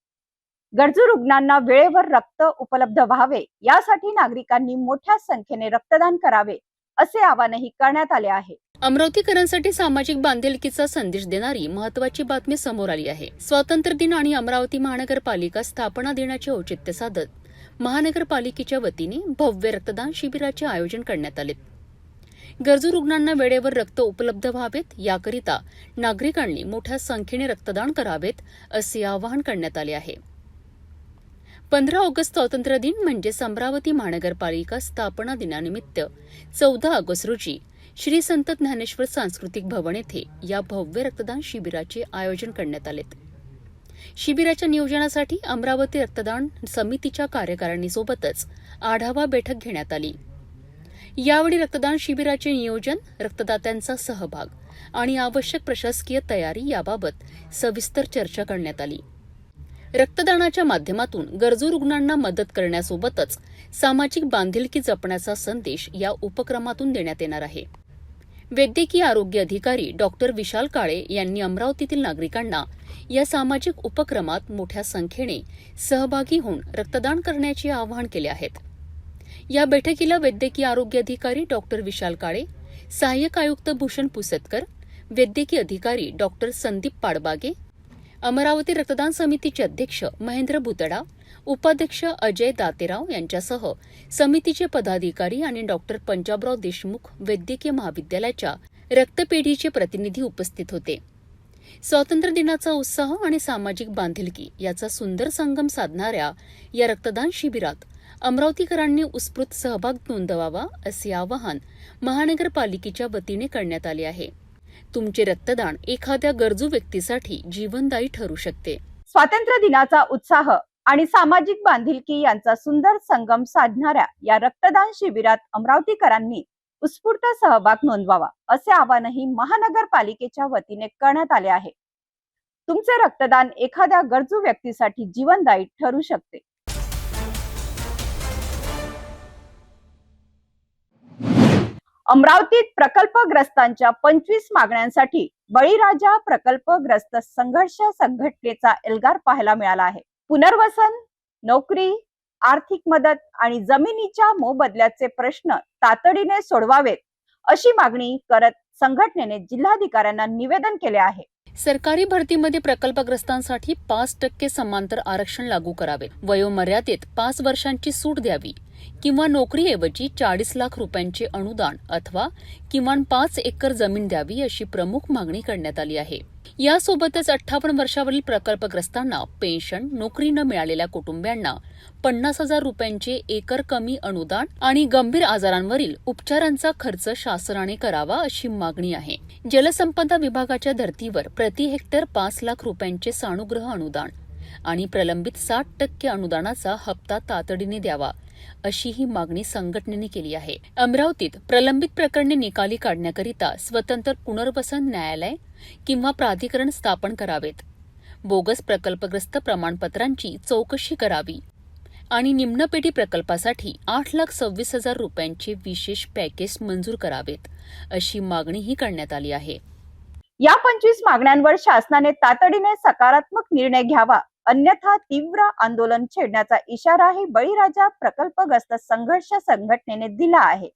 गरजू रुग्णांना वेळेवर रक्त उपलब्ध व्हावे यासाठी नागरिकांनी मोठ्या संख्येने रक्तदान करावे असे आवाहनही करण्यात आले आहे। अमरावतीकरांसाठी सामाजिक बांधिलकीचा संदेश देणारी महत्त्वाची बातमी समोर आली आहे। स्वातंत्र्य दिन आणि अमरावती महानगरपालिका स्थापना दिनाचे औचित्य साधत महानगरपालिकेच्या वतीने भव्य रक्तदान शिबिराचे आयोजन करण्यात आले. गरजू रुग्णांना वेळेवर रक्त उपलब्ध व्हावेत याकरिता नागरिकांनी मोठ्या संख्येने रक्तदान करावेत असे आवाहन करण्यात आले आहे. 15 ऑगस्ट स्वातंत्र्य दिन म्हणजेच अमरावती महानगरपालिका स्थापना दिनानिमित्त 14 ऑगस्ट रोजी श्री संत ज्ञानेश्वर सांस्कृतिक भवन येथे या भव्य रक्तदान शिबिराचे आयोजन करण्यात आले. शिबिराच्या नियोजनासाठी अमरावती रक्तदान समितीच्या कार्यकारिणीसोबतच आढावा बैठक घेण्यात आली. यावेळी रक्तदान शिबिराचे नियोजन, रक्तदात्यांचा सहभाग आणि आवश्यक प्रशासकीय तयारी याबाबत सविस्तर चर्चा करण्यात आली. रक्तदानाच्या माध्यमातून गरजू रुग्णांना मदत करण्यासोबतच सामाजिक बांधिलकी जपण्याचा संदेश या उपक्रमातून देण्यात येणार आहे. वैद्यकीय आरोग्य अधिकारी डॉक्टर विशाल काळे यांनी अमरावतीतील नागरिकांना या सामाजिक उपक्रमात मोठ्या संख्येने सहभागी होऊन रक्तदान करण्याचे आवाहन केले आहेत. या बैठकीला वैद्यकीय आरोग्य अधिकारी डॉक्टर विशाल काळे, सहाय्यक आयुक्त भूषण पुसतकर, वैद्यकीय अधिकारी डॉक्टर संदीप पाडबागे, अमरावती रक्तदान समितीचे अध्यक्ष महेंद्र भुतडा, उपाध्यक्ष अजय दातेराव यांच्यासह समितीचे पदाधिकारी आणि डॉक्टर पंजाबराव देशमुख वैद्यकीय महाविद्यालयाच्या रक्तपेढीचे प्रतिनिधी उपस्थित होते. स्वातंत्र्य दिनाचा उत्साह आणि सामाजिक बांधिलकी याचा सुंदर संगम साधणाऱ्या या रक्तदान शिबिरात अमरावतीकरांनी उत्स्फूर्त सहभाग नोंदवावा असे आवाहन महानगरपालिकेच्या वतीने करण्यात आले आहे. तुमचे रक्तदान एखाद्या गरजू व्यक्तीसाठी जीवनदायी ठरू शकते. स्वातंत्र्य दिनाचा उत्साह आणि सामाजिक बांधिलकी यांचा सुंदर संगम साधणाऱ्या या रक्तदान शिबिरात अमरावतीकरांनी उत्स्फूर्त सहभाग नोंदवावा असे आवाहनही महानगरपालिकेच्या वतीने करण्यात आले आहे. तुमचे रक्तदान एखाद्या गरजू व्यक्तीसाठी जीवनदायी ठरू शकते. अमरावतीत प्रकल्पग्रस्तांच्या 25 मागण्यांसाठी बळीराजा प्रकल्पग्रस्त संघर्ष संघटनेचा एल्गार पाहायला मिळाला आहे. पुनर्वसन, नोकरी, आर्थिक मदत आणि जमिनीच्या मोबदल्याचे प्रश्न तातडीने सोडवावेत अशी मागणी करत संघटनेने जिल्हाधिकाऱ्यांना निवेदन केले आहे. सरकारी भरतीमध्ये प्रकल्पग्रस्तांसाठी 5% समांतर आरक्षण लागू करावे, वयोमर्यादेत 5 वर्षांची सूट द्यावी किंवा नोकरीऐवजी 40 लाख रुपयांचे अनुदान अथवा किमान 5 एकर जमीन द्यावी अशी प्रमुख मागणी करण्यात आली आहे. यासोबतच 58 वर्षावरील प्रकल्पग्रस्तांना पेन्शन, नोकरी न मिळालेल्या कुटुंबियांना 50,000 रुपयांचे एकर कमी अनुदान आणि गंभीर आजारांवरील उपचारांचा खर्च शासनाने करावा अशी मागणी आहे. जलसंपदा विभागाच्या धर्तीवर प्रति हेक्टर 5 लाख रुपयांचे सानुग्रह अनुदान आणि प्रलंबित 60% अनुदानाचा हप्ता तातडीने द्यावा अशी ही मागणी संघटनेने केली आहे. अमरावतीत प्रलंबित प्रकरणे निकाली काढण्याकरिता स्वतंत्र पुनर्वसन न्यायालय किंवा प्राधिकरण स्थापन करावेत. बोगस प्रकल्पग्रस्त प्रमाणपत्रांची चौकशी करावी आणि निम्नपेटी प्रकल्पासाठी 8,26,000 रुपयांचे विशेष पॅकेज मंजूर करावेत अशी मागणीही करण्यात आली आहे. या 25 मागण्यांवर शासनाने तातडीने सकारात्मक निर्णय घ्यावा, अन्यथा तीव्र आंदोलन छेडण्याचा इशाराही बळीराजा प्रकल्पग्रस्त संघर्ष संघटनेने दिला आहे.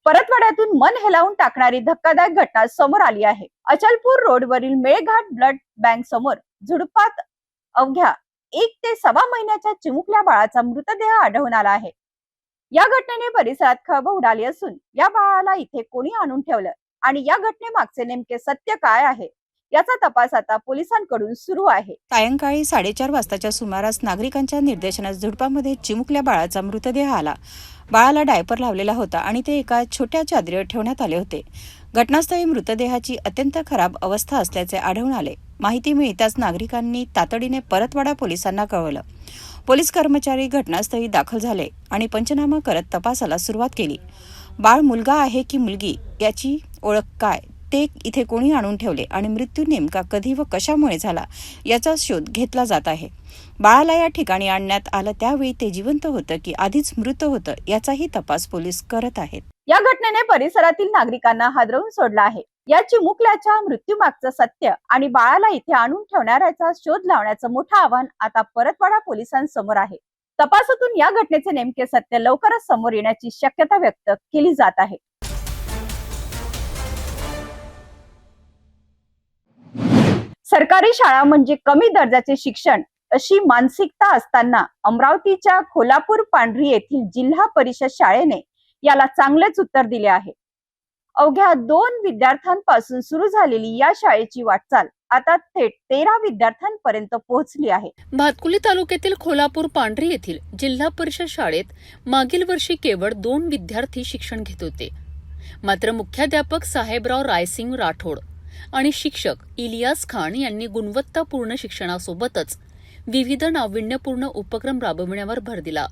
परतवाड्यातून मन हेलावून टाकणारी धक्कादायक घटना समोर आली आहे. अचलपूर रोडवरील मेळघाट ब्लड बँक समोर झुडपात अवघ्या 1 ते 1.25 महिन्याच्या चिमुकल्या बाळाचा मृतदेह आढळून आला आहे. या घटनेने परिसरात खळबळ उडाली असून या बाळाला इथे कोणी आणून ठेवलं आणि या घटनेमागचे नेमके सत्य काय आहे याचा तपास आता पोलिसांकडून सुरू आहे. सायंकाळी 4:30 वाजताच्या सुमारास नागरिकांच्या निर्देशनास झुडपामध्ये चिमुकल्या बाळाचा मृतदेह आला. बाळाला डायपर लावलेला होता आणि ते एका छोट्या चादरीवर ठेवण्यात आले होते. घटनास्थळी मृतदेहाची अत्यंत खराब अवस्था असल्याचे आढळून आले. माहिती मिळताच नागरिकांनी तातडीने परतवाडा पोलिसांना कळवलं. पोलीस कर्मचारी घटनास्थळी दाखल झाले आणि पंचनामा करत तपासाला सुरुवात केली. बाळ मुलगा आहे की मुलगी याची ओळख काय, ते इथे कोणी आणून ठेवले आणि मृत्यू नेमका कधी व कशामुळे झाला याचा शोध घेतला जात आहे. बाळाला या ठिकाणी आणण्यात आलं त्यावेळी ते जिवंत होतं की आधीच मृत होतं याचाही तपास पोलीस करत आहेत. या घटनेने परिसरातील नागरिकांना हादरवून सोडलं आहे. या चिमुकल्याच्या मृत्यूमागचं सत्य आणि बाळाला इथे आणून ठेवणाऱ्याचा शोध लावण्याचं मोठं आव्हान आता परतवाडा पोलिसांसमोर आहे. तपासातून या घटनेचे नेमके सत्य लवकरच समोर येण्याची शक्यता व्यक्त केली जात आहे. सरकारी शाळा म्हणजे कमी दर्जाचे शिक्षण अशी मानसिकता असताना अमरावतीच्या खोलापूर पांढरी येथील जिल्हा परिषद शाळेने याला चांगलेच उत्तर दिले आहे. अवघ्या 2 विद्यार्थ्यांपासून सुरू झालेली या शाळेची वाटचाल आता थेट 13 विद्यार्थ्यांपर्यंत पोहोचली आहे. भातकुली तालुक्यातील खोलापूर पांढरी येथील जिल्हा परिषद शाळेत मागील वर्षी केवळ 2 विद्यार्थी शिक्षण घेत होते. मात्र मुख्याध्यापक साहेबराव रायसिंग राठोड आणि शिक्षक इलियास खान यांनी गुणवत्तापूर्ण शिक्षणासोबतच विविध नाविन्यपूर्ण उपक्रम राबविण्यावर भर दिला.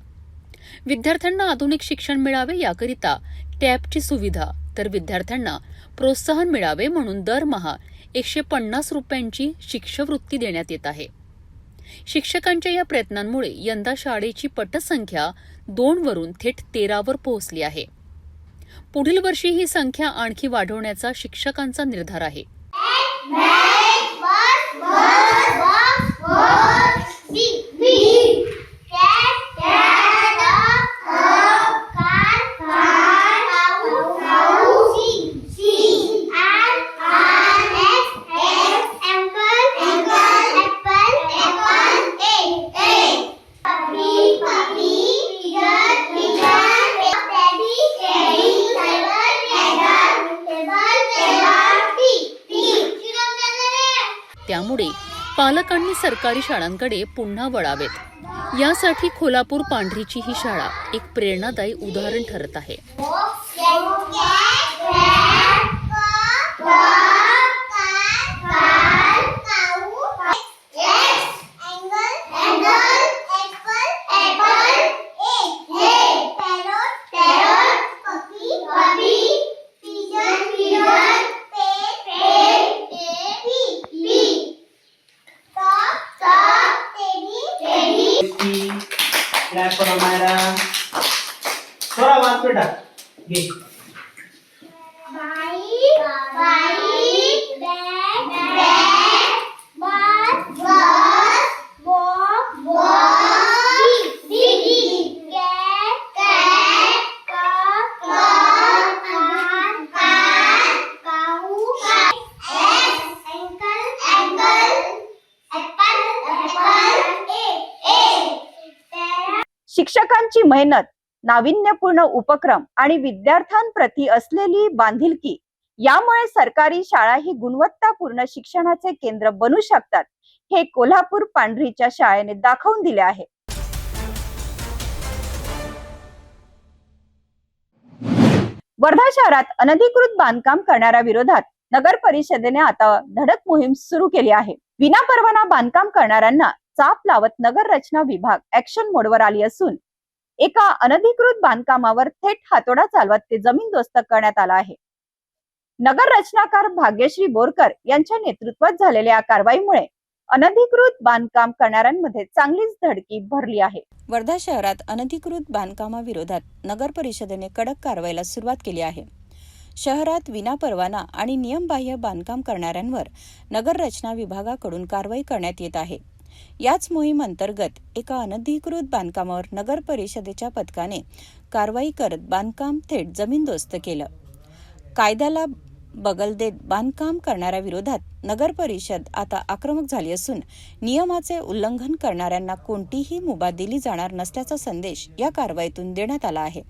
विद्यार्थ्यांना आधुनिक शिक्षण मिळावे याकरिता टॅबची सुविधा, तर विद्यार्थ्यांना प्रोत्साहन मिळावे म्हणून दरमहा 150 रुपयांची शिष्यवृत्ती देण्यात येत आहे. शिक्षकांच्या या प्रयत्नांमुळे यंदा शाळेची पटसंख्या 2 वरून थेट 13 वर पोहोचली आहे. पुढील वर्षी ही संख्या आणखी वाढवण्याचा शिक्षकांचा निर्धार आहे. त्यामुळे पालकांनी सरकारी शाळांकडे पुन्हा वळावेत. यासाठी खोलापूर पांढरीची ही शाळा एक प्रेरणादायी उदाहरण ठरत आहे. क्लॅप करो मायरा. थोड़ा वाच बेटा. घे. शिक्षकांची मेहनत, नाविन्यपूर्ण उपक्रम आणि विद्यार्थ्यांप्रती असलेली बांधिलकी यामुळे सरकारी शाळा ही गुणवत्तापूर्ण शिक्षणाचे केंद्र बनू शकतात, हे कोल्हापूर पांढरीच्या शाळेने दाखवून दिले आहे. वर्धा शहरात अनधिकृत बांधकाम करणाऱ्या विरोधात नगर परिषदेने आता धडक मोहीम सुरू केली आहे. विनापरवाना बांधकाम करणाऱ्यांना चाप लावत नगर रचना विभाग ऍक्शन मोडवर आली असून एका अनधिकृत बांधकामावर थेट हातोडा चालवत ते जमीनदोस्त करण्यात आला आहे. नगर रचनाकार भाग्यश्री बोरकर यांच्या नेतृत्वात झालेल्या या कारवाईमुळे अनधिकृत बांधकाम करणाऱ्यांमध्ये चांगलीच धडकी भरली आहे. वर्धा शहरात अनधिकृत बांधकामाविरोधात नगर परिषदेने कडक कारवाईला सुरुवात केली आहे. शहरात विनापरवाना आणि नियमबाह्य बांधकाम करणाऱ्यांवर नगर रचना विभागाकडून कारवाई करण्यात येत आहे. याच मोहीम अंतर्गत एका अनधिकृत बांधकामावर नगर परिषदेच्या पथकाने कारवाई करत बांधकाम थेट जमीनदोस्त केलं. कायद्याला बगल देत बांधकाम करणाऱ्या विरोधात नगर परिषद आता आक्रमक झाली असून नियमाचे उल्लंघन करणाऱ्यांना कोणतीही मुभा दिली जाणार नसल्याचा संदेश या कारवाईतून देण्यात आला आहे.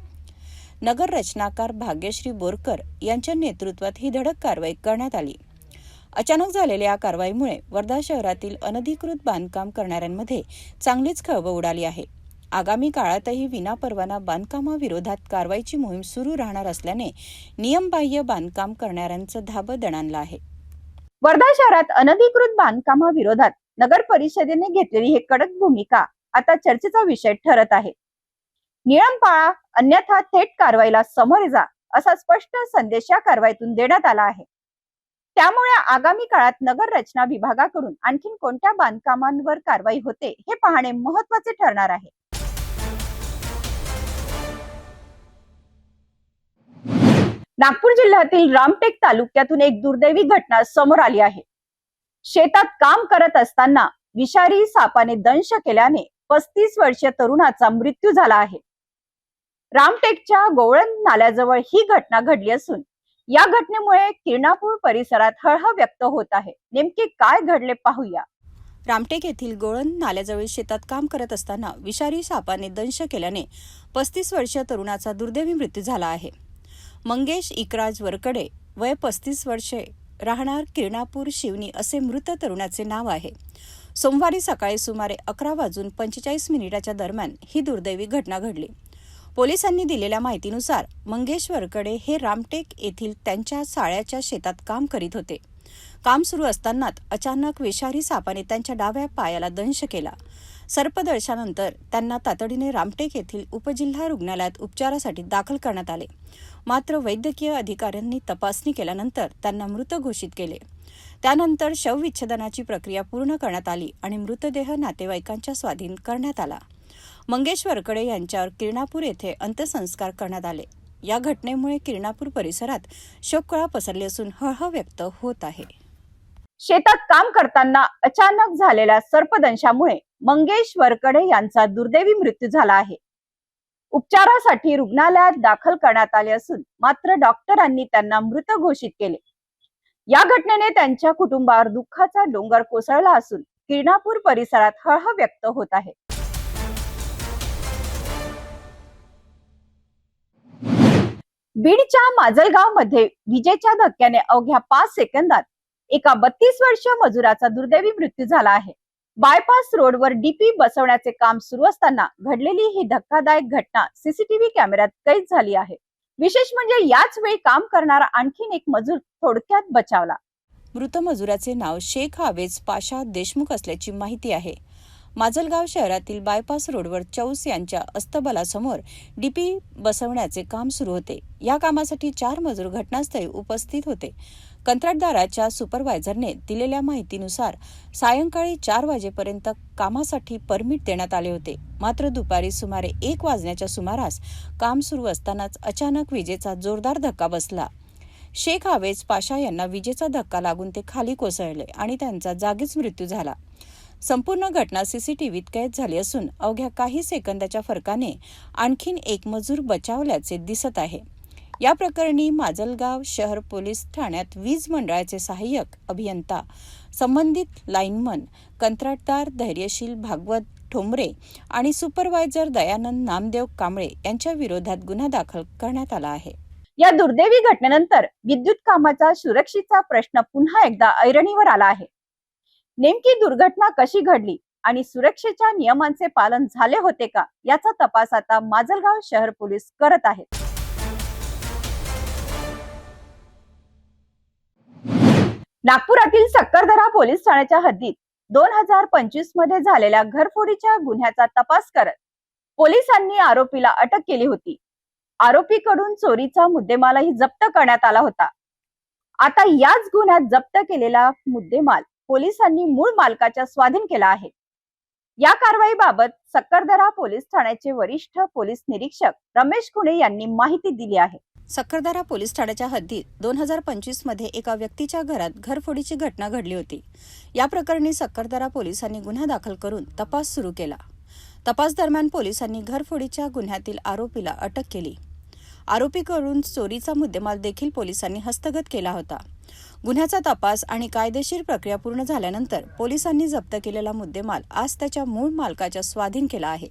नगर रचनाकार भाग्यश्री बोरकर यांच्या नेतृत्वात ही धडक कारवाई करण्यात आली. अचानक झालेल्या या कारवाईमुळे वर्धा शहरातील अनधिकृत बांधकाम करणाऱ्यांमध्ये चांगलीच खळबळ उडाली आहे. आगामी काळातही विनापरवाना बांधकामाविरोधात कारवाईची मोहीम सुरू राहणार असल्याने नियमबाह्य बांधकाम करणाऱ्यांचं धाबं दणाणलं आहे. वर्धा शहरात अनधिकृत बांधकामाविरोधात नगर परिषदेने घेतलेली ही कडक भूमिका आता चर्चेचा विषय ठरत आहे. नियम पाळा अन्यथा थेट कारवाईला सामोरे जा असा स्पष्ट संदेश या कारवाईतून देण्यात आला आहे. त्यामुळे आगामी काळात नगर रचना विभागाकडून आणखीन कोणत्या बांधकामांवर कारवाई होते हे पाहणे महत्त्वाचे ठरणार आहे. नागपूर जिल्ह्यातील रामटेक तालुक्यातून एक दुर्दैवी घटना समोर आली आहे. शेतात काम करत असताना विषारी सापाने दंश केल्याने 35 वर्षीय तरुणाचा मृत्यू झाला आहे. रामटेकच्या गोवळण नाल्याजवळ ही घटना घडली असून या घटनेमुळे किरणापूर परिसरात हळहळ व्यक्त होत आहे. नेमके काय घडले पाहूया. रामटेक येथील गोळण नाल्याजवळ शेतात काम करत असताना विषारी सापाने दंश केल्याने 35 वर्षीय तरुणाचा दुर्दैवी मृत्यू झाला आहे. मंगेश इकराज वरकडे, वय 35 वर्षे, राहणार किरणापूर शिवनी असे मृत तरुणाचे नाव आहे. सोमवारी सकाळी सुमारे 11:45 दरम्यान ही दुर्दैवी घटना घडली. पोलिसांनी दिलेल्या माहितीनुसार मंगेश वरकडे हे रामटेक येथील त्यांच्या साळ्याच्या शेतात काम करीत होते. काम सुरू असतानाच अचानक विषारी सापाने त्यांच्या डाव्या पायाला दंश केला. सर्पदंशानंतर त्यांना तातडीने रामटेक येथील उपजिल्हा रुग्णालयात उपचारासाठी दाखल करण्यात आले. मात्र वैद्यकीय अधिकाऱ्यांनी तपासणी केल्यानंतर त्यांना मृत घोषित केले. त्यानंतर शवविच्छेदनाची प्रक्रिया पूर्ण करण्यात आली आणि मृतदेह नातेवाईकांच्या स्वाधीन करण्यात आला. मंगेश वरकडे यांच्यावर किरणापूर येथे अंत्यसंस्कार करण्यात आले. या घटनेमुळे किरणापूर परिसरात शोककळा पसरली असून हळहळ व्यक्त होत आहे. शेतात काम करताना अचानक झालेल्या सर्पदंशामुळे मंगेश वरकडे यांचा दुर्दैवी मृत्यू झाला आहे. उपचारासाठी रुग्णालयात दाखल करण्यात आले असून मात्र डॉक्टरांनी त्यांना मृत घोषित केले. या घटनेने त्यांच्या कुटुंबावर दुःखाचा डोंगर कोसळला असून किरणापूर परिसरात हळहळ व्यक्त होत आहे. बीडच्या माजलगाव मध्ये विजेच्या धक्क्याने अवघ्या 5 सेकंदात एका 32 वर्षीय मजुराचा दुर्दैवी मृत्यू झाला आहे. बायपास रोडवर डीपी बसवण्याचे काम सुरू असताना घडलेली ही धक्कादायक घटना सीसीटीव्ही कॅमेऱ्यात कैद झाली आहे. विशेष म्हणजे याच वेळी काम करणारा आणखीन एक मजूर थोडक्यात बचावला. मृत मजुराचे नाव शेख आवेज पाशा देशमुख असल्याची माहिती आहे. माजलगाव शहरातील बायपास रोडवर चौस यांच्या अस्तबलासमोर डीपी बसवण्याचे काम सुरू होते. या कामासाठी 4 मजूर घटनास्थळी उपस्थित होते. कंत्राटदाराच्या सुपरवायझरने दिलेल्या माहितीनुसार सायंकाळी 4 वाजेपर्यंत कामासाठी परमिट देण्यात आले होते. मात्र दुपारी सुमारे 1 वाजण्याच्या सुमारास काम सुरू असतानाच अचानक विजेचा जोरदार धक्का बसला. शेख आवेज पाशा यांना विजेचा धक्का लागून ते खाली कोसळले आणि त्यांचा जागीच मृत्यू झाला. संपूर्ण घटना सीसीटीव्हीत कैद झाली असून अवघ्या काही सेकंदाच्या फरकाने आणखीन एक मजूर बचावल्याचे दिसत आहे. या प्रकरणी माजलगाव शहर पोलीस ठाण्यात वीज मंडळाचे सहाय्यक अभियंता, संबंधित लाईनमन, कंत्राटदार धैर्यशील भागवत ठोंबरे आणि सुपरवायझर दयानंद नामदेव कांबळे यांच्या विरोधात गुन्हा दाखल करण्यात आला आहे. या दुर्दैवी घटनेनंतर विद्युत कामाचा सुरक्षेचा प्रश्न पुन्हा एकदा ऐरणीवर आला आहे. नेमकी दुर्घटना कशी घडली आणि सुरक्षेच्या नियमांचे पालन झाले होते का याचा तपास आता माजलगाव शहर पोलीस करत आहेत. नागपुरातील सक्करदरा पोलीस ठाण्याच्या हद्दीत 2025 मध्ये झालेल्या घरफोडीच्या गुन्ह्याचा तपास करत पोलिसांनी आरोपीला अटक केली होती. आरोपीकडून चोरीचा मुद्देमालही जप्त करण्यात आला होता. आता याच गुन्ह्यात जप्त केलेला मुद्देमाल पोलिसांनी मूळ मालकाच्या स्वाधीन केला आहे. या कारवाईबाबत सक्करदरा पोलीस ठाण्याचे वरिष्ठ पोलीस निरीक्षक रमेश खुणे यांनी माहिती दिली आहे. सक्करदरा पोलीस ठाण्याच्या हद्दीत 2025 मध्ये एका व्यक्तीच्या घरात घरफोडीची घटना घडली होती. या प्रकरणी सक्करदरा पोलिसांनी गुन्हा दाखल करून तपास सुरू केला. तपास दरम्यान पोलिसांनी घरफोडीच्या गुन्ह्यातील आरोपीला अटक केली. आरोपीकडून चोरीचा मुद्देमाल देखील पोलिसांनी हस्तगत केला होता. गुन्ह्याचा तपास आणि कायदेशीर प्रक्रिया पूर्ण झाल्यानंतर पोलिसांनी जप्त केलेला मुद्देमाल आज त्याच्या मूळ मालकाच्या स्वाधीन केला आहे.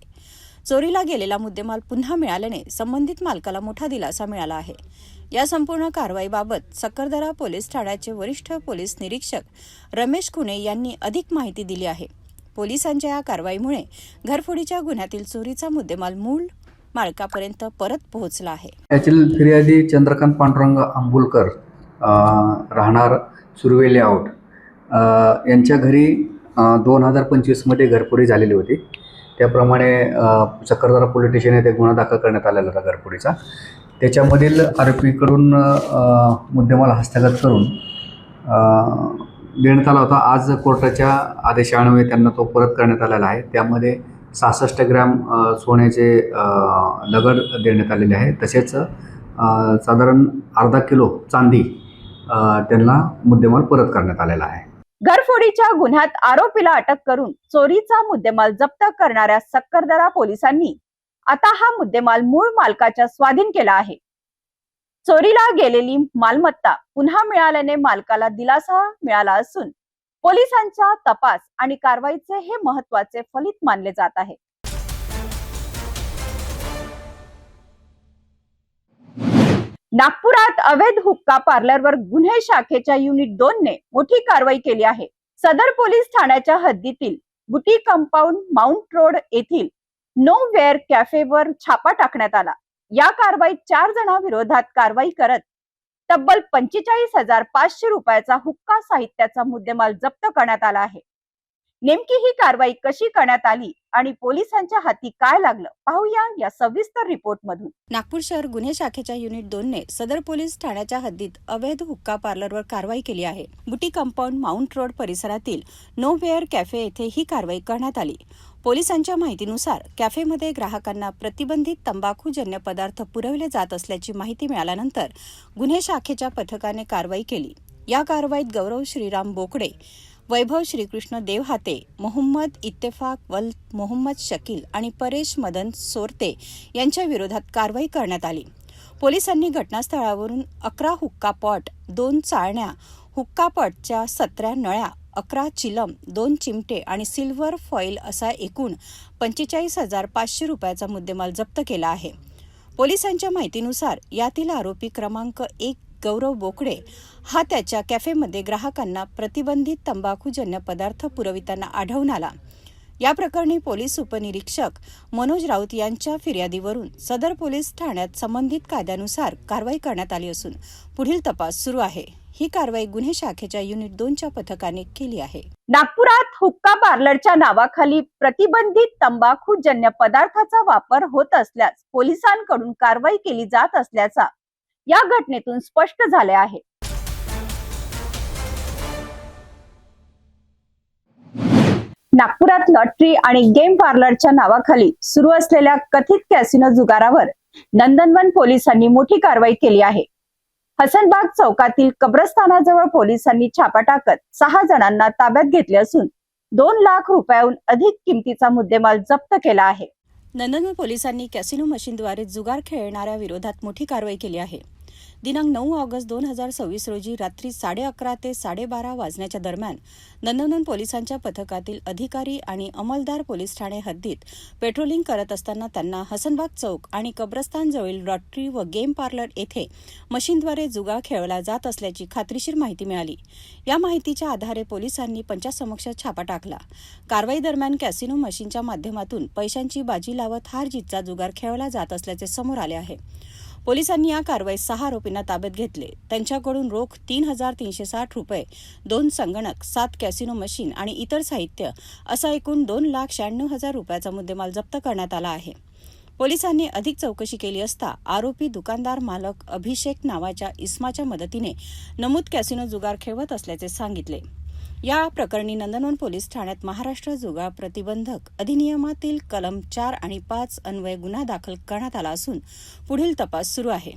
चोरीला गेलेला मुद्देमाल पुन्हा मिळाल्याने संबंधित मालकाला मोठा दिलासा मिळाला आहे. या संपूर्ण कारवाईबाबत सक्करदरा पोलीस ठाण्याचे वरिष्ठ पोलीस निरीक्षक रमेश खुणे यांनी अधिक माहिती दिली आहे. पोलिसांच्या या कारवाईमुळे घरफोडीच्या गुन्ह्यातील चोरीचा मुद्देमाल मूळ मालकापर्यंत परत पोहोचला आहे. यातील फिर्यादी चंद्रकांत पांडुरंग आंबुलकर राहणार सुर्वे लेआउट यांच्या घरी 2025 मध्ये घरफोडी झालेली होती. त्याप्रमाणे सक्करदरा पोलीस स्टेशन येथे गुन्हा दाखल करण्यात आलेला होता घरफोडीचा. त्याच्यामधील आरोपीकडून मुद्देमाल हस्तगत करून देण्यात आला होता. आज कोर्टाच्या आदेशान्वये त्यांना तो परत करण्यात आलेला आहे. त्यामध्ये 66 ग्रॅम सोन्याचे दगड देण्यात आलेले आहे. तसेच साधारण अर्धा किलो चांदी त्यांना मुद्देमाल परत करण्यात आलेला आहे. घरफोडीच्या गुन्ह्यात आरोपीला अटक करून चोरीचा मुद्देमाल जप्त करणाऱ्या सक्करदरा पोलिसांनी आता हा मुद्देमाल मूळ मालकाच्या स्वाधीन केला आहे. चोरीला गेलेली मालमत्ता पुन्हा मिळाल्याने मालकाला दिलासा मिळाला असून पोलिसांच्या तपास आणि कारवाईचे हे महत्त्वाचे फलित मानले जात आहे. नागपुरात अवैध हुक्का पार्लरवर गुन्हे शाखेच्या युनिट 2 ने मोठी कारवाई केली आहे. सदर पोलीस ठाण्याच्या हद्दीतील बुटी कंपाऊंड माउंट रोड येथील नो वेअर कॅफेवर छापा टाकण्यात आला. या कारवाईत 4 जणांविरोधात कारवाई करत तब्बल 45,500 रुपयाचा हुक्का साहित्याचा मुद्देमाल जप्त करण्यात आला आहे. नेमकी ही कारवाई कशी करण्यात आली आणि पोलिसांच्या हाती काय लागलं पाहूया या सविस्तर रिपोर्ट मधून. नागपूर शहर गुन्हे शाखेच्या युनिट 2 ने सदर पोलीस ठाण्याच्या हद्दीत अवैध हुक्का पार्लरवर कारवाई केली आहे. बुटी कंपाऊंड माउंट रोड परिसरातील नो वेअर कॅफे येथे ही कारवाई करण्यात आली. पोलिसांच्या माहितीनुसार कॅफेमध्ये ग्राहकांना प्रतिबंधित तंबाखूजन्य पदार्थ पुरवले जात असल्याची माहिती मिळाल्यानंतर गुन्हे शाखेच्या पथकाने कारवाई केली. या कारवाईत गौरव श्रीराम बोकडे, वैभव श्रीकृष्ण देवहाते, मोहम्मद इत्तेफाक वल मोहम्मद शकील आणि परेश मदन सोरते यांच्या विरोधात कारवाई करण्यात आली. पोलिसांनी घटनास्थळावरून 11 हुक्का पॉट, 2 चाळण्या, हुक्का पॉटच्या 17 नळ्या, 11 चिलम, 2 चिमटे आणि सिल्वर फॉईल असा एकूण 45,500 रुपयाचा मुद्देमाल जप्त केला आहे. पोलिसांच्या माहितीनुसार यातील आरोपी क्रमांक 1 गौरव बोकडे हा त्याच्या कॅफेमध्ये ग्राहकांना प्रतिबंधित तंबाखूजन्य पदार्थ पुरविताना आढळून आला. या प्रकरणी पोलीस उपनिरीक्षक मनोज राऊत यांच्या फिर्यादीवरून सदर पोलीस ठाण्यात संबंधित कायद्यानुसार कारवाई करण्यात आली असून पुढील तपास सुरू आहे. ही कारवाई गुन्हे शाखेच्या युनिट 2च्या पथकाने केली आहे. नागपुरात हुक्का पार्लरच्या नावाखाली प्रतिबंधित तंबाखूजन्य पदार्थाचा वापर होत असल्यास पोलिसांकडून कारवाई केली जात असल्याचा या घटनेतून स्पष्ट झाले आहे. नागपुरात लॉटरी आणि गेम पार्लरच्या नावाखाली सुरू असलेल्या कथित कॅसिनो जुगारावर नंदनवन पोलिसांनी मोठी कारवाई केली आहे. हसनबाग चौकातील कब्रस्तानाजवळ पोलिसांनी छापा टाकत 6 जणांना ताब्यात घेतले असून 2 लाख रुपयांहून अधिक किमतीचा मुद्देमाल जप्त केला आहे. नंदनवन पोलिसांनी कॅसिनो मशीनद्वारे जुगार खेळणाऱ्या विरोधात मोठी कारवाई केली आहे. दिनांक 9 ऑगस्ट 2026 रोजी रात्री 11:30 ते 12:30 वाजण्याच्या दरम्यान नंदनवन पोलिसांच्या पथकातील अधिकारी आणि अंमलदार पोलीस ठाणे हद्दीत पेट्रोलिंग करत असताना त्यांना हसनबाग चौक आणि कब्रस्तानजवळील लॉटरी व गेम पार्लर येथे मशीनद्वारे जुगार खेळला जात असल्याची खात्रीशीर माहिती मिळाली. या माहितीच्या आधारे पोलिसांनी पंचासमक्ष छापा टाकला. कारवाई दरम्यान कॅसिनो मशीनच्या माध्यमातून पैशांची बाजी लावत हार जीतचा जुगार खेळला जात असल्याचे समोर आले आहे. पोलिसांनी या कारवाईत 6 आरोपींना ताब्यात घेतले. त्यांच्याकडून रोख 3,360 रुपये, 2 संगणक, 7 कॅसिनो मशीन आणि इतर साहित्य असा एकूण 2,96,000 रुपयाचा मुद्देमाल जप्त करण्यात आला आहे. पोलिसांनी अधिक चौकशी केली असता आरोपी दुकानदार मालक अभिषेक नावाच्या इसमाच्या मदतीने नमूद कॅसिनो जुगार खेळवत असल्याचे सांगितले. या प्रकरणी नंदनवन पोलीस ठाण्यात महाराष्ट्र जुगार प्रतिबंधक अधिनियमातील कलम 4 आणि 5 अन्वये गुन्हा दाखल करण्यात आला असून पुढील तपास सुरू आहे.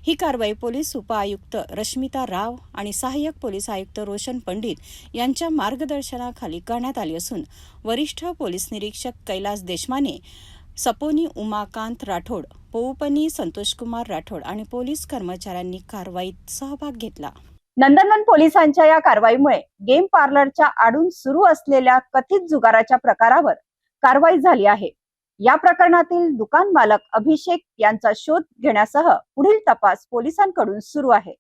ही कारवाई पोलीस उपआयुक्त रश्मिता राव आणि सहाय्यक पोलीस आयुक्त रोशन पंडित यांच्या मार्गदर्शनाखाली करण्यात आली असून वरिष्ठ पोलीस निरीक्षक कैलास देशमाने, सपोनी उमाकांत राठोड, पोउपनी संतोषकुमार राठोड आणि पोलीस कर्मचाऱ्यांनी कारवाईत सहभाग घेतला. नंदनवन पोलिसांच्या या कारवाईमुळे गेम पार्लरच्या आडून सुरू असलेल्या कथित जुगाराच्या प्रकारावर कारवाई झाली आहे. या प्रकरणातील दुकान मालक अभिषेक यांचा शोध घेण्यासह पुढील तपास पोलिसांकडून सुरू आहे.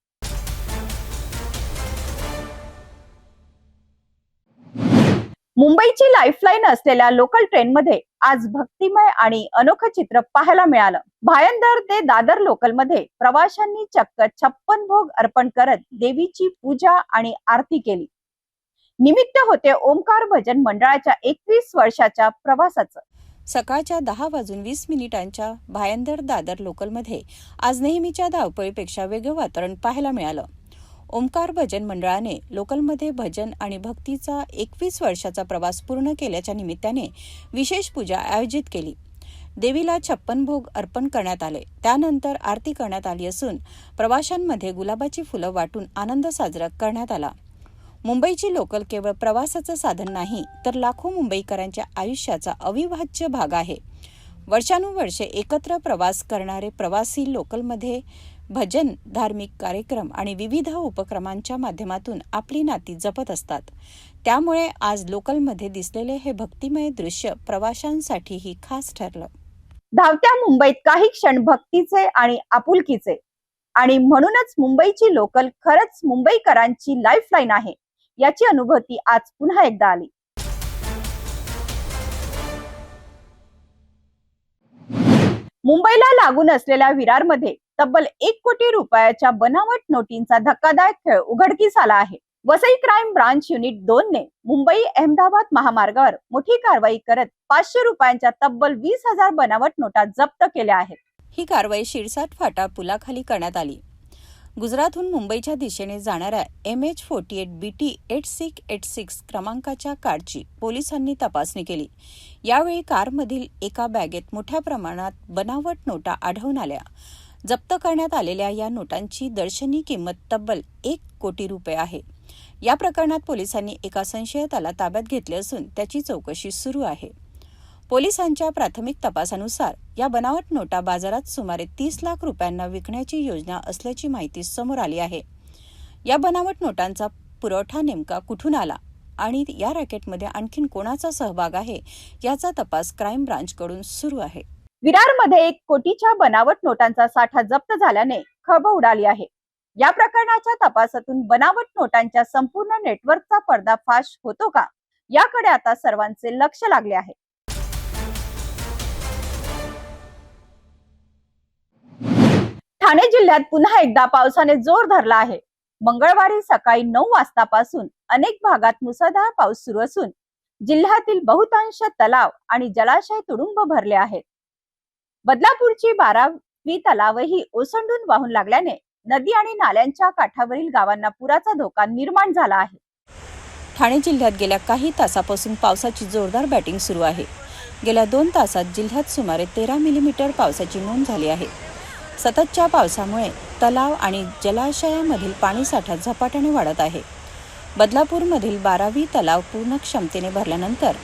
मुंबईची लाईफलाईन असलेल्या लोकल ट्रेनमध्ये आज भक्तिमय आणि अनोखं चित्र पाहायला मिळालं. भायंदर ते दादर लोकलमध्ये प्रवाशांनी चक्क 56 भोग अर्पण करत देवीची पूजा आणि आरती केली. निमित्त होते ओमकार भजन मंडळाच्या 21 वर्षाच्या प्रवासाचं. सकाळच्या 10:20 भायंदर दादर लोकलमध्ये आज नेहमीच्या धावपळीपेक्षा वेगळं वातावरण पाहायला मिळालं. ओमकार भजन मंडळाने लोकलमध्ये भजन आणि भक्तीचा 21 वर्षाचा प्रवास पूर्ण केल्याच्या निमित्ताने विशेष पूजा आयोजित केली. देवीला 56 भोग अर्पण करण्यात आले. त्यानंतर आरती करण्यात आली असून प्रवाशांमध्ये गुलाबाची फुलं वाटून आनंद साजरा करण्यात आला. मुंबईची लोकल केवळ प्रवासाचं साधन नाही तर लाखो मुंबईकरांच्या आयुष्याचा अविभाज्य भाग आहे. वर्षानुवर्षे एकत्र प्रवास करणारे प्रवासी लोकलमध्ये भजन, धार्मिक कार्यक्रम आणि विविध उपक्रमांच्या माध्यमातून आपली नाती जपत असतात. त्यामुळे आज लोकलमध्ये दिसलेले हे भक्तिमय दृश्य प्रवाशांसाठीही खास ठरलं. धावत्या मुंबईत काही क्षण भक्तीचे आणि आपुलकीचे, आणि म्हणूनच मुंबईची लोकल खरंच मुंबईकरांची लाईफलाईन आहे याची अनुभूती आज पुन्हा एकदा आली. मुंबईला लागून असलेल्या विरारमध्ये तब्बल 1 कोटी रुपयाच्या बनावट नोटींचा धक्कादायक खेळ उघडकीस आला आहे. वसई क्राईम ब्रांच युनिट 2 ने मुंबई अहमदाबाद महामार्गावर मोठी कारवाई करत 500 रुपयांच्या तब्बल 20,000 बनावट नोटा जप्त केल्या आहेत. ही कारवाई शिरसाट फाटा पुलाखाली करण्यात आली. गुजरातहून मुंबईच्या दिशेने जाणाऱ्या MH48 BT 8686 क्रमांकाच्या कारची पोलिसांनी तपासणी केली. यावेळी कारमधील एका बॅगेत मोठ्या प्रमाणात बनावट नोटा आढळून आल्या. जप्त करण्यात आलेल्या या नोटांची दर्शनी किंमत तब्बल 1 कोटी रुपये आहे. या प्रकरणात पोलिसांनी एका संशयिताला ताब्यात घेतले असून त्याची चौकशी सुरू आहे. पोलिसांच्या प्राथमिक तपासानुसार या बनावट नोटा बाजारात सुमारे 30 लाख रुपयांना विकण्याची योजना असल्याची माहिती समोर आली आहे. या बनावट नोटांचा पुरवठा नेमका कुठून आला आणि या रॅकेटमध्ये आणखीन कोणाचा सहभाग आहे याचा तपास क्राईम ब्रांचकडून सुरू आहे. विरारमध्ये 1 कोटीच्या बनावट नोटांचा साठा जप्त झाल्याने खळबळ उडाली आहे. या प्रकरणाच्या तपासातून बनावट नोटांच्या संपूर्ण नेटवर्कचा पर्दाफाश होतो का याकडे आता सर्वांचे लक्ष लागले आहे. ठाणे जिल्ह्यात पुन्हा एकदा पावसाने जोर धरला आहे. मंगळवारी सकाळी 9 वाजतापासून अनेक भागात मुसळधार पाऊस सुरू असून जिल्ह्यातील बहुतांश तलाव आणि जलाशय तुडुंब भरले आहेत. बदलापूरची 12वी तलावही ओसंडून वाहून लागल्याने नदी आणि नाल्यांच्या काठावरील गावांना पुराचा धोका निर्माण झाला आहे. ठाणे जिल्ह्यात गेल्या काही तासापासून पावसाची जोरदार बॅटिंग सुरू आहे. गेल्या 2 तासात जिल्ह्यात सुमारे 13 मिलीमीटर पावसाची नोंद झाली आहे. सततच्या पावसामुळे तलाव आणि जलाशयामधील पाणीसाठा झपाट्याने वाढत आहे. बदलापूरमधील 12वी तलाव पूर्ण क्षमतेने भरल्यानंतर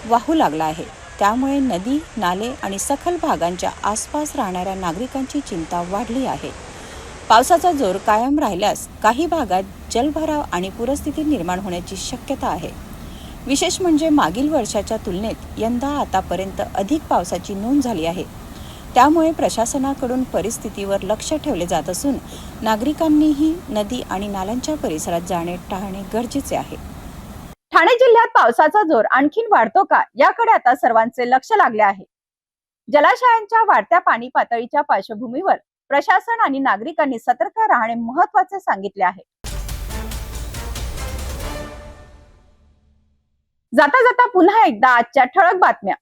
वाहू लागला आहे. त्यामुळे नदी, नाले आणि सखल भागांच्या आसपास राहणाऱ्या नागरिकांची चिंता वाढली आहे. पावसाचा जोर कायम राहिल्यास काही भागात जलभराव आणि पूरस्थिती निर्माण होण्याची शक्यता आहे. विशेष म्हणजे मागील वर्षाच्या तुलनेत यंदा आतापर्यंत अधिक पावसाची नोंद झाली आहे. त्यामुळे प्रशासनाकडून परिस्थितीवर लक्ष ठेवले जात असून नागरिकांनीही नदी आणि नाल्यांच्या परिसरात जाणे टाळणे गरजेचे आहे. ठाणे जिल्ह्यात पावसाचा जोर आणखीन वाढतो का याकडे आता सर्वांचे लक्ष लागले आहे. जलाशयांच्या वाढत्या पाणी पातळीच्या पार्श्वभूमीवर प्रशासन आणि नागरिकांनी सतर्क राहणे महत्त्वाचे सांगितले आहे. जाता जाता पुन्हा एकदा आजच्या ठळक बातम्या.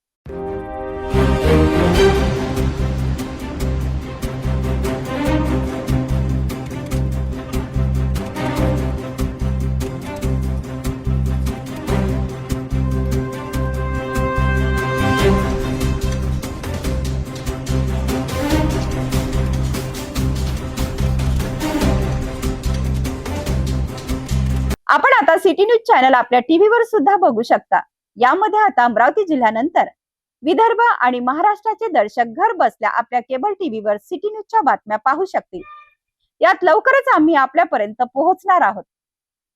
आपण आता सिटी न्यूज चॅनल आपल्या टीव्हीवर सुद्धा बघू शकता. यामध्ये आता अमरावती जिल्ह्यानंतर विदर्भ आणि महाराष्ट्राचे दर्शक घर बसल्या आपल्या केबल टीव्हीवर सिटी न्यूजच्या बातम्या पाहू शकतील. यात लवकरच आम्ही आपल्यापर्यंत पोहोचणार आहोत.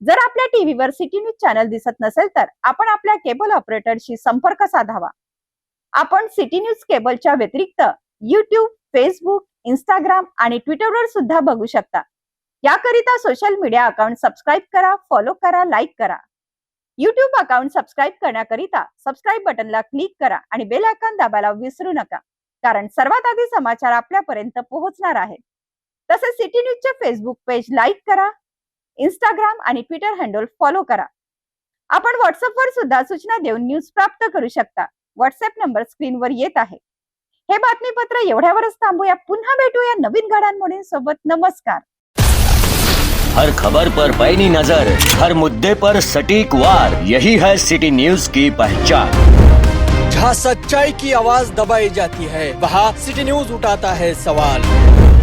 जर आपल्या टीव्हीवर सिटी न्यूज चॅनल दिसत नसेल तर आपण आपल्या केबल ऑपरेटरशी संपर्क साधावा. आपण सिटी न्यूज केबलच्या व्यतिरिक्त YouTube, फेसबुक, इंस्टाग्राम आणि ट्विटरवर सुद्धा बघू शकता. याकरिता सोशल मीडिया अकाउंट सबस्क्राईब करा, फॉलो करा, लाईक करा. YouTube अकाउंट सबस्क्राईब करण्याकरिता सबस्क्राईब बटनला क्लिक करा आणि बेल आयकॉन दाबायला विसरू नका, कारण सर्वात आधी समाचार आपल्यापर्यंत पोहोचणार आहेत. तसेच सिटी न्यूजचे फेसबुक पेज लाईक करा, इंस्टाग्राम आणि ट्विटर हँडल फॉलो करा. आपण व्हॉट्सअपवर सुद्धा सूचना देऊन न्यूज प्राप्त करू शकता. व्हॉट्सअप नंबर स्क्रीनवर येत आहे. हे बातमीपत्र एवढ्यावरच थांबूया. पुन्हा भेटूया नवीन घडामोडींसोबत. नमस्कार. हर खबर पर पैनी नजर, हर मुद्दे पर सटीक वार, यही है सिटी न्यूज की पहचान. जहाँ सच्चाई की आवाज दबाई जाती है वहाँ सिटी न्यूज उठाता है सवाल.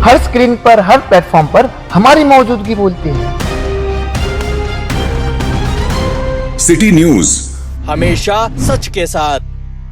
हर स्क्रीन पर, हर प्लेटफॉर्म पर हमारी मौजूदगी बोलती है. सिटी न्यूज हमेशा सच के साथ.